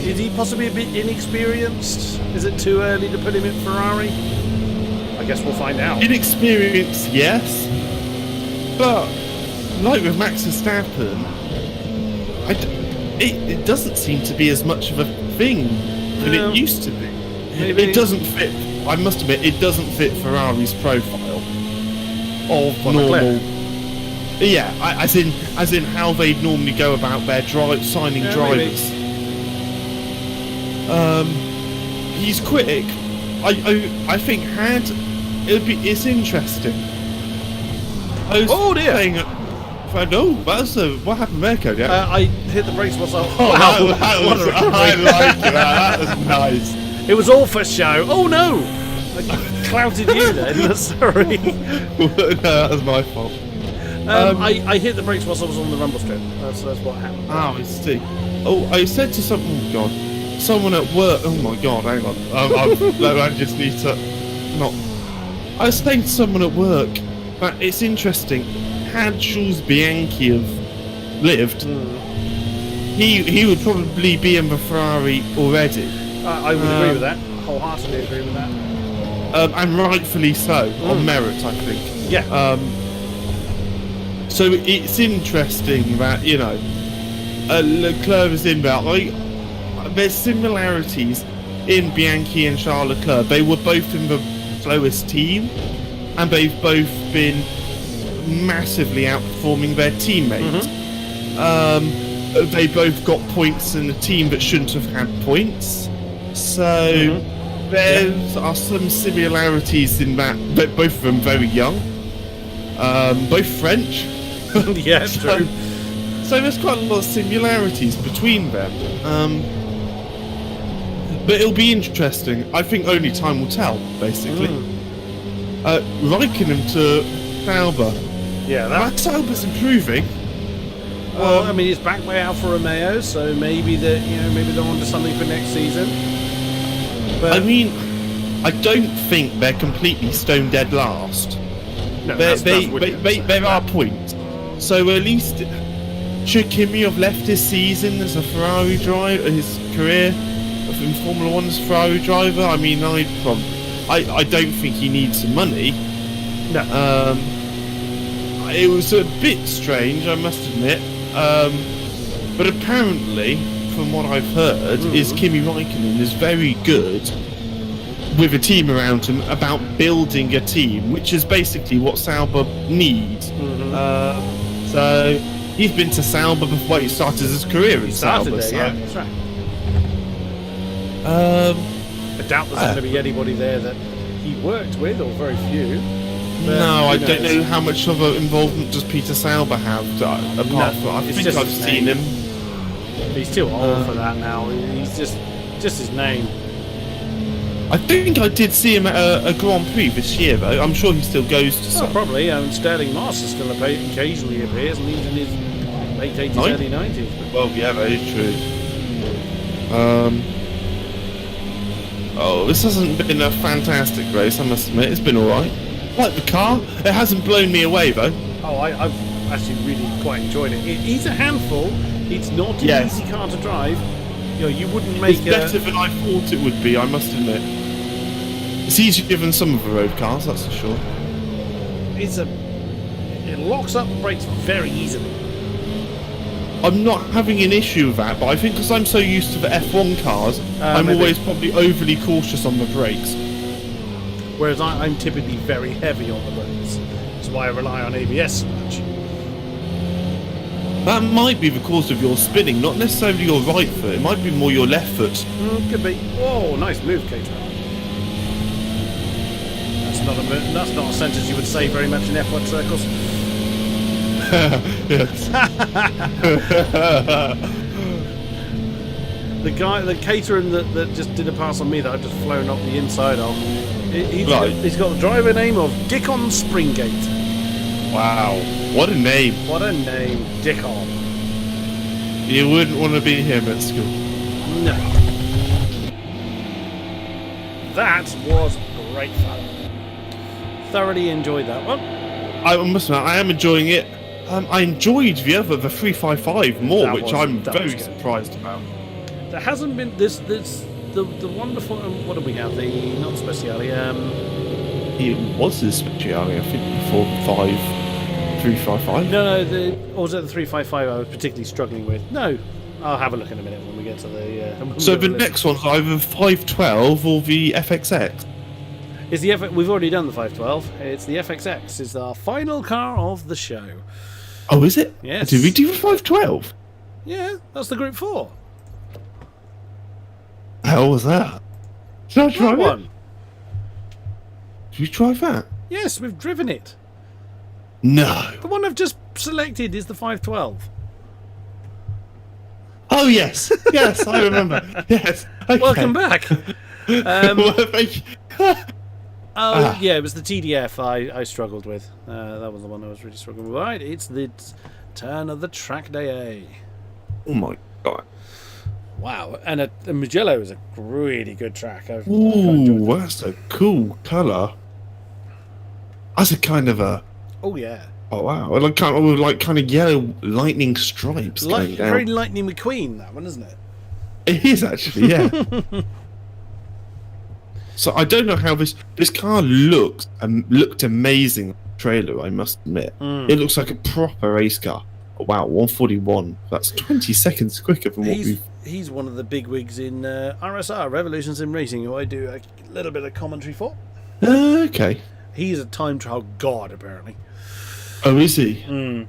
Is he possibly a bit inexperienced? Is it too early to put him in Ferrari? I guess we'll find out. Inexperienced, yes, but like with Max Verstappen, it doesn't seem to be as much of a thing than it used to be. Maybe. It doesn't fit. I must admit, it doesn't fit Ferrari's profile of normal. Leclerc? Yeah, as in how they normally go about their signing drivers. Maybe. He's quick. I think it's interesting. Oh dear! What happened there, Kodiak? I hit the brakes myself. Oh, Wow! I like that. That was nice. It was all for show. Oh no! I clouted you then. Sorry. No, that was my fault. I hit the brakes whilst I was on the rumble strip. That's what happened. Oh, I see. Oh, I said to someone at work. Oh my god, hang on. I just need to not. I was saying to someone at work that it's interesting. Had Jules Bianchi have lived, he would probably be in the Ferrari already. I would agree with that. Wholeheartedly agree with that. And rightfully so, on merit, I think. Yeah. So it's interesting that, Leclerc is in there. There's similarities in Bianchi and Charles Leclerc. They were both in the slowest team, and they've both been massively outperforming their teammates. They both got points in a team that shouldn't have had points. So there are some similarities in that. Both of them very young. Both French. Yeah, it's true. So there's quite a lot of similarities between them. But it'll be interesting. I think only time will tell, basically. Raikkonen to Sauber. Yeah, Max Sauber's improving. Well, I mean, he's backed by Alfa Romeo, so maybe they're onto something for next season. But I mean, I don't think they're completely stone dead last. no, There are points. So at least should Kimi have left his season as a Ferrari driver, his career in Formula 1 as a Ferrari driver? I mean, I don't think he needs some money. No. It was a bit strange, I must admit. But apparently, from what I've heard, is Kimi Raikkonen is very good with a team around him about building a team, which is basically what Sauber needs. So he's been to Sauber before he started his career in Sauber. Yeah, that's right. I doubt there's going to be anybody there that he worked with, or very few. But, no, I don't know how much of an involvement does Peter Sauber have. Apart from, I think I've seen him. He's too old for that now. He's just his name. I think I did see him at a Grand Prix this year, though. I'm sure he still goes to some. Probably. Sterling Moss still occasionally appears, and he's in his late 80s, early 90s. Well, yeah, that is true. This hasn't been a fantastic race, I must admit. It's been alright. Like the car, it hasn't blown me away, though. Oh, I've actually really quite enjoyed it. It's a handful. It's not an easy car to drive. You wouldn't make it better than I thought it would be, I must admit. It's easier than some of the road cars, that's for sure. It locks up the brakes very easily. I'm not having an issue with that, but I think because I'm so used to the F1 cars, I'm always probably overly cautious on the brakes. Whereas I'm typically very heavy on the brakes. That's why I rely on ABS so much. That might be because of your spinning, not necessarily your right foot. It might be more your left foot. Could be. Oh, nice move, Kate. That's not a sentence you would say very much in F1 circles. Yes. The caterer that just did a pass on me that I've just flown up the inside of. He's got the driver name of Dickon Springgate. Wow, what a name! What a name, Dickon. You wouldn't want to be him at school. No. That was great fun. Thoroughly enjoyed that one. I must admit, I am enjoying it. I enjoyed the 355 more, which I'm very surprised about. There hasn't been the wonderful. What do we have? The not Speciale. It was the Speciale, I think, before 355. No. Or was it the 355? I was particularly struggling with. No, I'll have a look in a minute when we get to the. So the next one's either 512 or the FXX. Is the we've already done the 512. It's the FXX. It's our final car of the show. Oh, is it? Yes. Did we do the 512? Yeah, that's the Group 4. How was that? Did I drive one? it? Did you drive that? Yes, we've driven it. No. The one I've just selected is the 512. Oh yes, yes, I remember. Yes. Okay. Welcome back. Well, thank you. Yeah, it was the TDF I struggled with. That was the one I was really struggling with. Right, it's the turn of the track day A. Oh my god. Wow, and a Mugello is a really good track. Ooh, that's a cool colour. That's a kind of a. Oh yeah. Oh wow, like kind of yellow lightning stripes going down. Very Lightning McQueen, that one, isn't it? It is actually, yeah. So I don't know how this car looked amazing on the trailer, I must admit. It looks like a proper race car. Oh, wow, 141. That's 20 seconds quicker than what we've. He's one of the big wigs in RSR, Revolutions in Racing, who I do a little bit of commentary for. Okay. He's a time trial god, apparently. Oh, is he?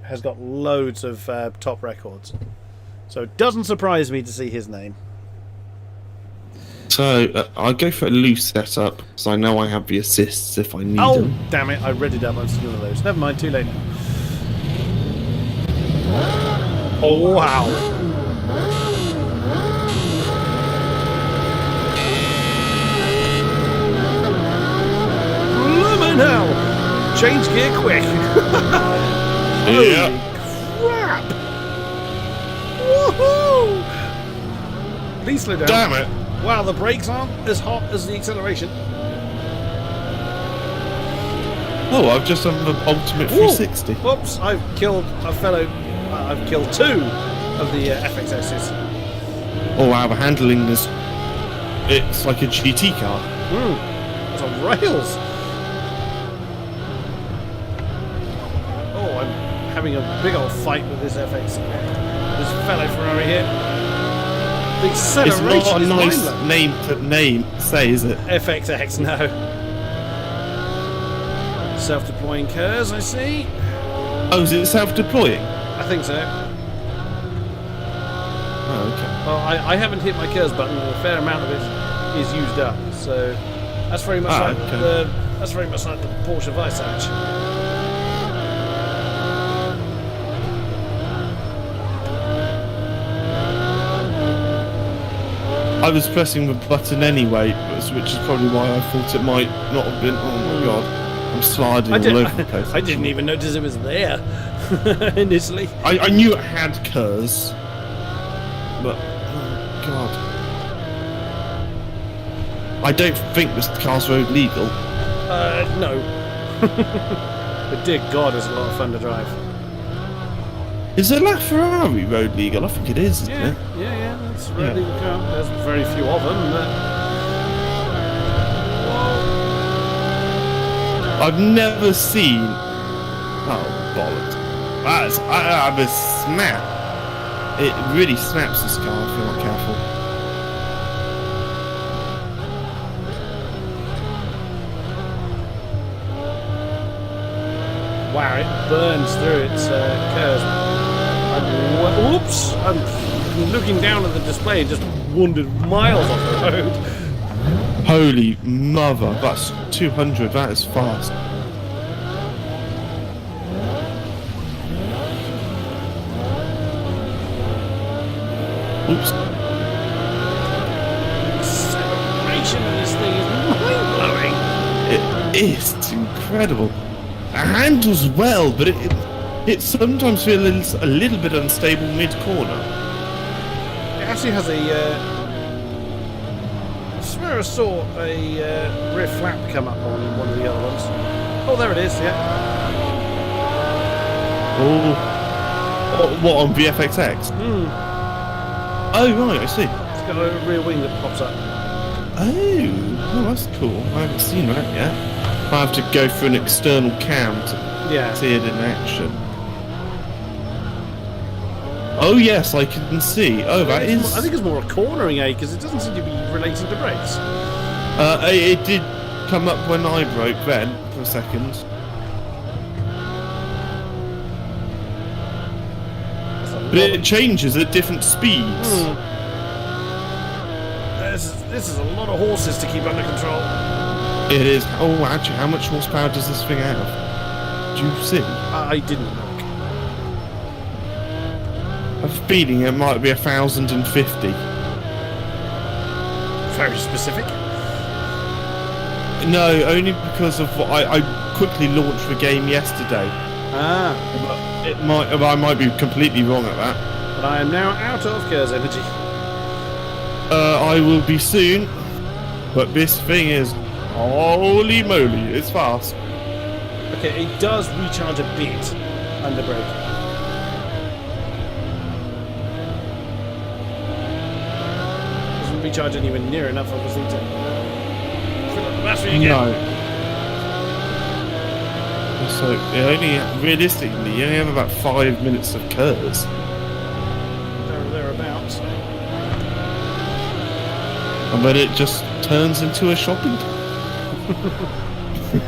Has got loads of top records. So it doesn't surprise me to see his name. So I'll go for a loose setup, so I know I have the assists if I need them. Oh, damn it, I read it up on some of those. Never mind, too late now. Oh, wow. Now, change gear quick. Yeah. Crap! Woohoo! Please slow down. Damn it! Wow, the brakes aren't as hot as the acceleration. Oh, I've just done the ultimate 360. Whoops! I've killed a fellow. I've killed two of the FXSs. Oh wow, the handling is. It's like a GT car. It's on rails. Having a big old fight with this this fellow Ferrari here. The acceleration it's not a nice name to say, is it? FXX, no. Self-deploying curves, I see. Oh, is it self-deploying? I think so. Oh, okay. Well, I haven't hit my curves button, and a fair amount of it is used up. So that's very much like the Porsche Weissach. I was pressing the button anyway, which is probably why I thought it might not have been. Oh my god, I'm sliding all over the place. I didn't even notice it was there initially. I knew it had curves, but oh god, I don't think this car's road legal. No. But dear God, it's a lot of fun to drive. Is it like Ferrari road legal? I think it is, isn't it? Yeah, that's a road legal car. There's very few of them, but... I've never seen... Oh, bollocks. I have a snap. It really snaps this car if you're not careful. Wow, it burns through its curves. Whoops! I'm looking down at the display and just wandered miles off the road. Holy mother, that's 200, that is fast. Oops. Acceleration in this thing is mind-blowing. It is. It's incredible. It handles well, but it sometimes feels a little bit unstable mid-corner. It actually has a... I swear I saw a rear flap come up on one of the other ones. Oh, there it is, yeah. Oh, what, on VFXX? Oh, right, I see. It's got a rear wing that pops up. Oh, that's cool. I haven't seen that yet. I have to go for an external cam to see it in action. Oh, yes, I can see. Oh, that is... I think it's more a cornering aid because it doesn't seem to be relating to brakes. It did come up when I broke then, for a second. But it changes at different speeds. This is a lot of horses to keep under control. It is. Oh, actually, how much horsepower does this thing have? Do you see? I didn't look. I have a feeling it might be 1,050. Very specific. No, only because of what I quickly launched the game yesterday. I might be completely wrong at that. But I am now out of Kerr's energy. I will be soon. But this thing is, holy moly, it's fast. Okay, it does recharge a bit under brake. Doesn't recharge anywhere near enough, obviously, to fill up the battery again. No. So, realistically, you only have about 5 minutes of curves. Thereabouts. And then it just turns into a shopping cart.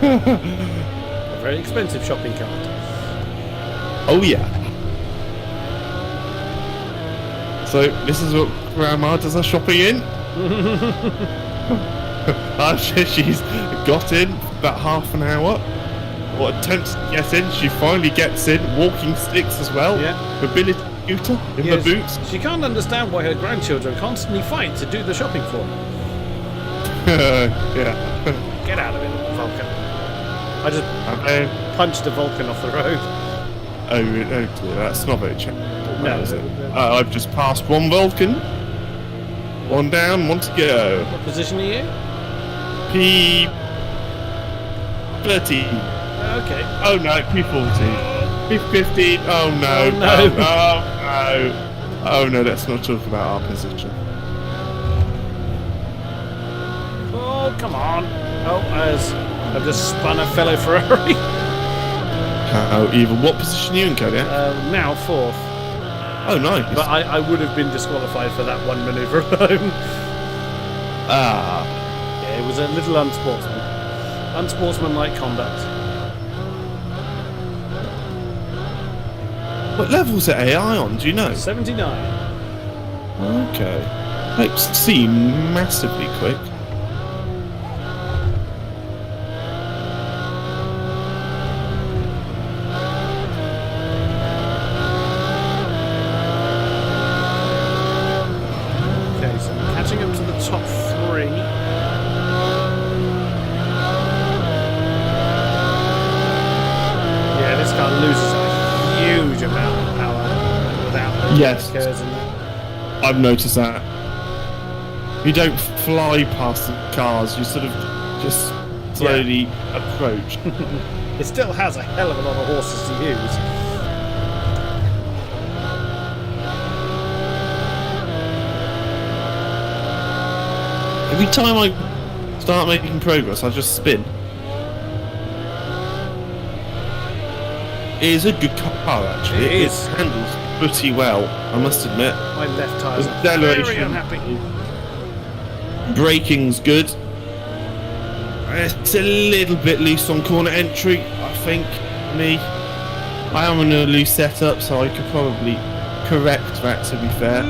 A very expensive shopping cart. Oh, yeah. So, this is what Grandma does her shopping in. She's got in about half an hour. Or attempts to get in. She finally gets in. Walking sticks as well. Yeah. Mobility scooter in the boots. She can't understand why her grandchildren constantly fight to do the shopping for her. Yeah. Get out of it, Vulcan. I just punched a Vulcan off the road. Oh dear, that's not very checkable, No, is it? I've just passed one Vulcan. One down, one to go. What position are you? P13. Okay. Oh no, P14. P15. Oh no. Oh, no. Oh no. Oh no, let's not talk about our position. Oh, come on. Oh, I've just spun a fellow Ferrari. How evil. What position are you in, Kodiak? Now fourth. Oh, nice. But I would have been disqualified for that one manoeuvre alone. Yeah, it was a little unsportsmanlike conduct. What level's it AI on? Do you know? 79. Okay. That seemed massively quick. Okay, so I'm catching up to the top three. Yeah, this car loses a huge amount of power without Yes. curves in there. I've noticed that. You don't fly past the cars, you sort of just slowly approach. It still has a hell of a lot of horses to use. Every time I start making progress, I just spin. It is a good car, actually. It It is. handles pretty well, I must admit. My left tyres are very unhappy. Braking's good. It's a little bit loose on corner entry, I think. I am in a loose setup, so I could probably correct that, to be fair.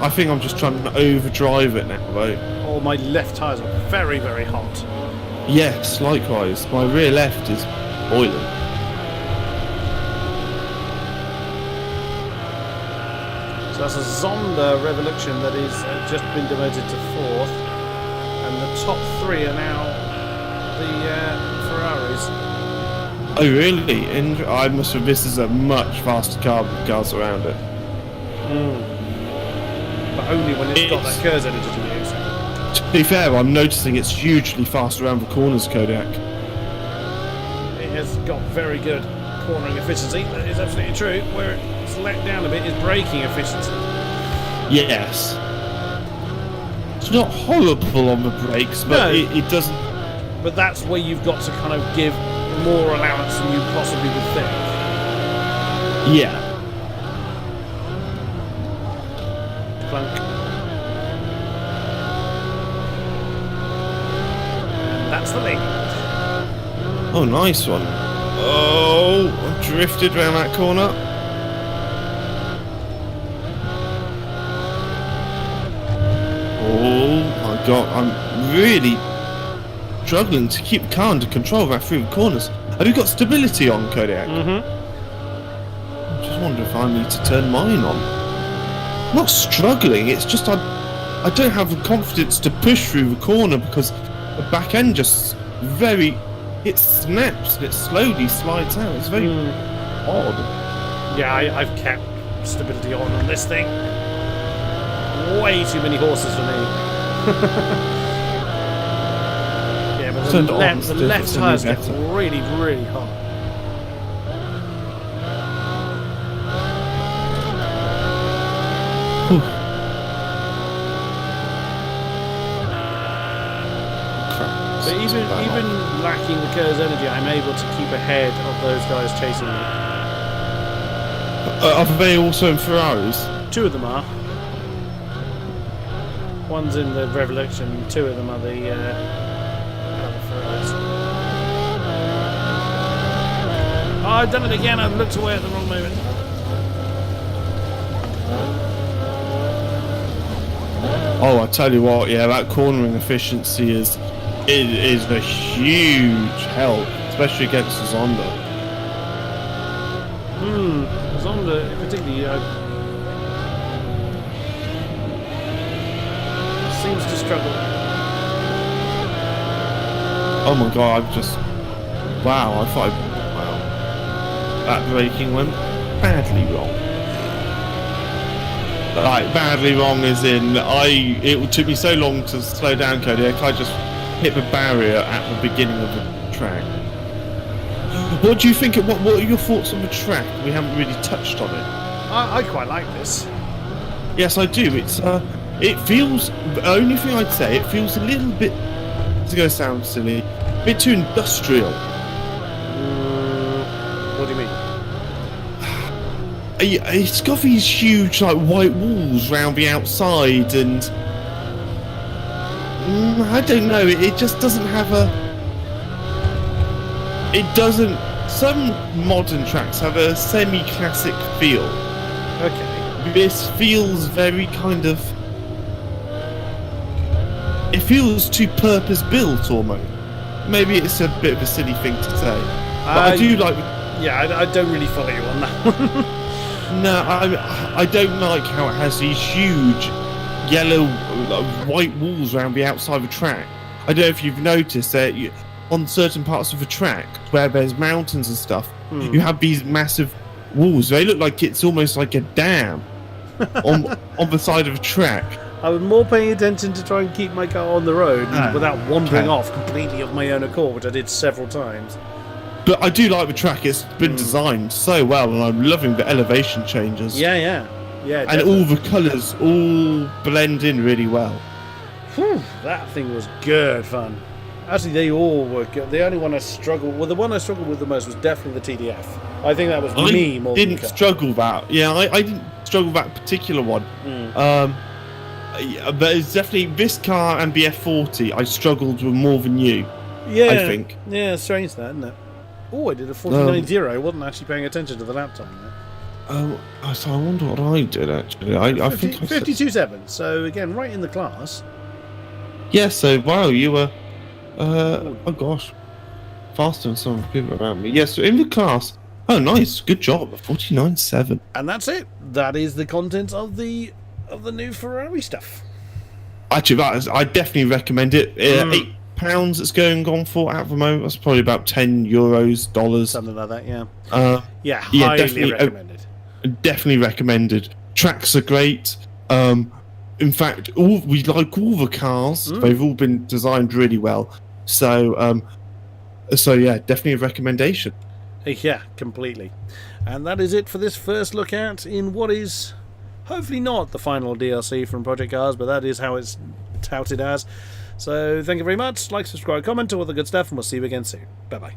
I think I'm just trying to overdrive it now, though. Oh, my left tyres are very, very hot. Yes, likewise. My rear left is boiling. So that's a Zonda Revolution that is just been demoted to 4th, and the top 3 are now the Ferraris. Oh really? And I must have. This is a much faster car with cars around it. But only when it's got that KERS editor to use. To be fair, I'm noticing it's hugely fast around the corners, Kodiak. It has got very good cornering efficiency. That is absolutely true. Where it's let down a bit is braking efficiency. Yes. It's not horrible on the brakes, but No. it doesn't. But that's where you've got to kind of give more allowance than you possibly would think. Yeah. Clunk. And that's the lead. Oh, nice one. Oh, I drifted around that corner. Oh my god, I'm really struggling to keep the car under control right through the corners. Have you got stability on, Kodiak? Mm-hmm. I just wonder if I need to turn mine on. I'm not struggling, it's just I don't have the confidence to push through the corner because the back end just it snaps and it slowly slides out. It's very odd. Yeah, I've kept stability on this thing. Way too many horses for me. Yeah, but the left tyres get really, really hot. But even lacking the KERS energy, I'm able to keep ahead of those guys chasing me. Are they also in Ferraris? 2 of them are. One's in the Revolution, 2 of them are the other Ferraris. Oh, I've done it again. I've looked away at the wrong moment. Oh, I tell you what, yeah, that cornering efficiency is a huge help, especially against the Zonda. Zonda, particularly, seems to struggle. Oh my god, wow, that braking went badly wrong. Like, badly wrong as in, it took me so long to slow down, Kodiak, I just hit the barrier at the beginning of the track. What do you think, what are your thoughts on the track? We haven't really touched on it. I quite like this. Yes, I do. It feels, the only thing I'd say, it feels a little bit, it's going to sound silly, a bit too industrial. What do you mean? It's got these huge, like, white walls round the outside, and I don't know. It just doesn't have some modern tracks have a semi-classic feel. Okay. This feels very kind of. It feels too purpose-built almost. Maybe it's a bit of a silly thing to say, but I do like. Yeah, I don't really follow you on that one. No, I don't like how it has these huge yellow, white walls around the outside of the track. I don't know if you've noticed that on certain parts of the track where there's mountains and stuff, you have these massive walls. They look like it's almost like a dam on the side of a track. I was more paying attention to try and keep my car on the road without wandering off completely of my own accord, which I did several times. But I do like the track. It's been designed so well, and I'm loving the elevation changes. Yeah. And definitely. all the colours all blend in really well. Whew, that thing was good fun. Actually, they all were good. The only one I struggled with, the one I struggled with the most was definitely the TDF. I think that was me more than the car. Struggle that. Yeah, I didn't struggle that particular one. But it's definitely this car and the F40 I struggled with more than you. Yeah, I think. Yeah, strange that, isn't it? Oh, I did a 49.0. I wasn't actually paying attention to the lap time there. So I wonder what I did actually. I think I 52.7. So again, right in the class. Yeah. So wow, you were. Oh gosh, faster than some of the people around me. Yes. So in the class, Oh, nice. Good job. 49.7. And that's it. That is the contents of the new Ferrari stuff. Actually, I definitely recommend it. £8 it's going on for at the moment. That's probably about €10, dollars. Something like that, yeah. Yeah, highly definitely recommended. Definitely recommended. Tracks are great. In fact, we like all the cars. They've all been designed really well. So yeah, definitely a recommendation. Yeah, completely. And that is it for this first look at in what is hopefully not the final DLC from Project Cars, but that is how it's touted as. So thank you very much. Like, subscribe, comment, all the good stuff, and we'll see you again soon. Bye bye.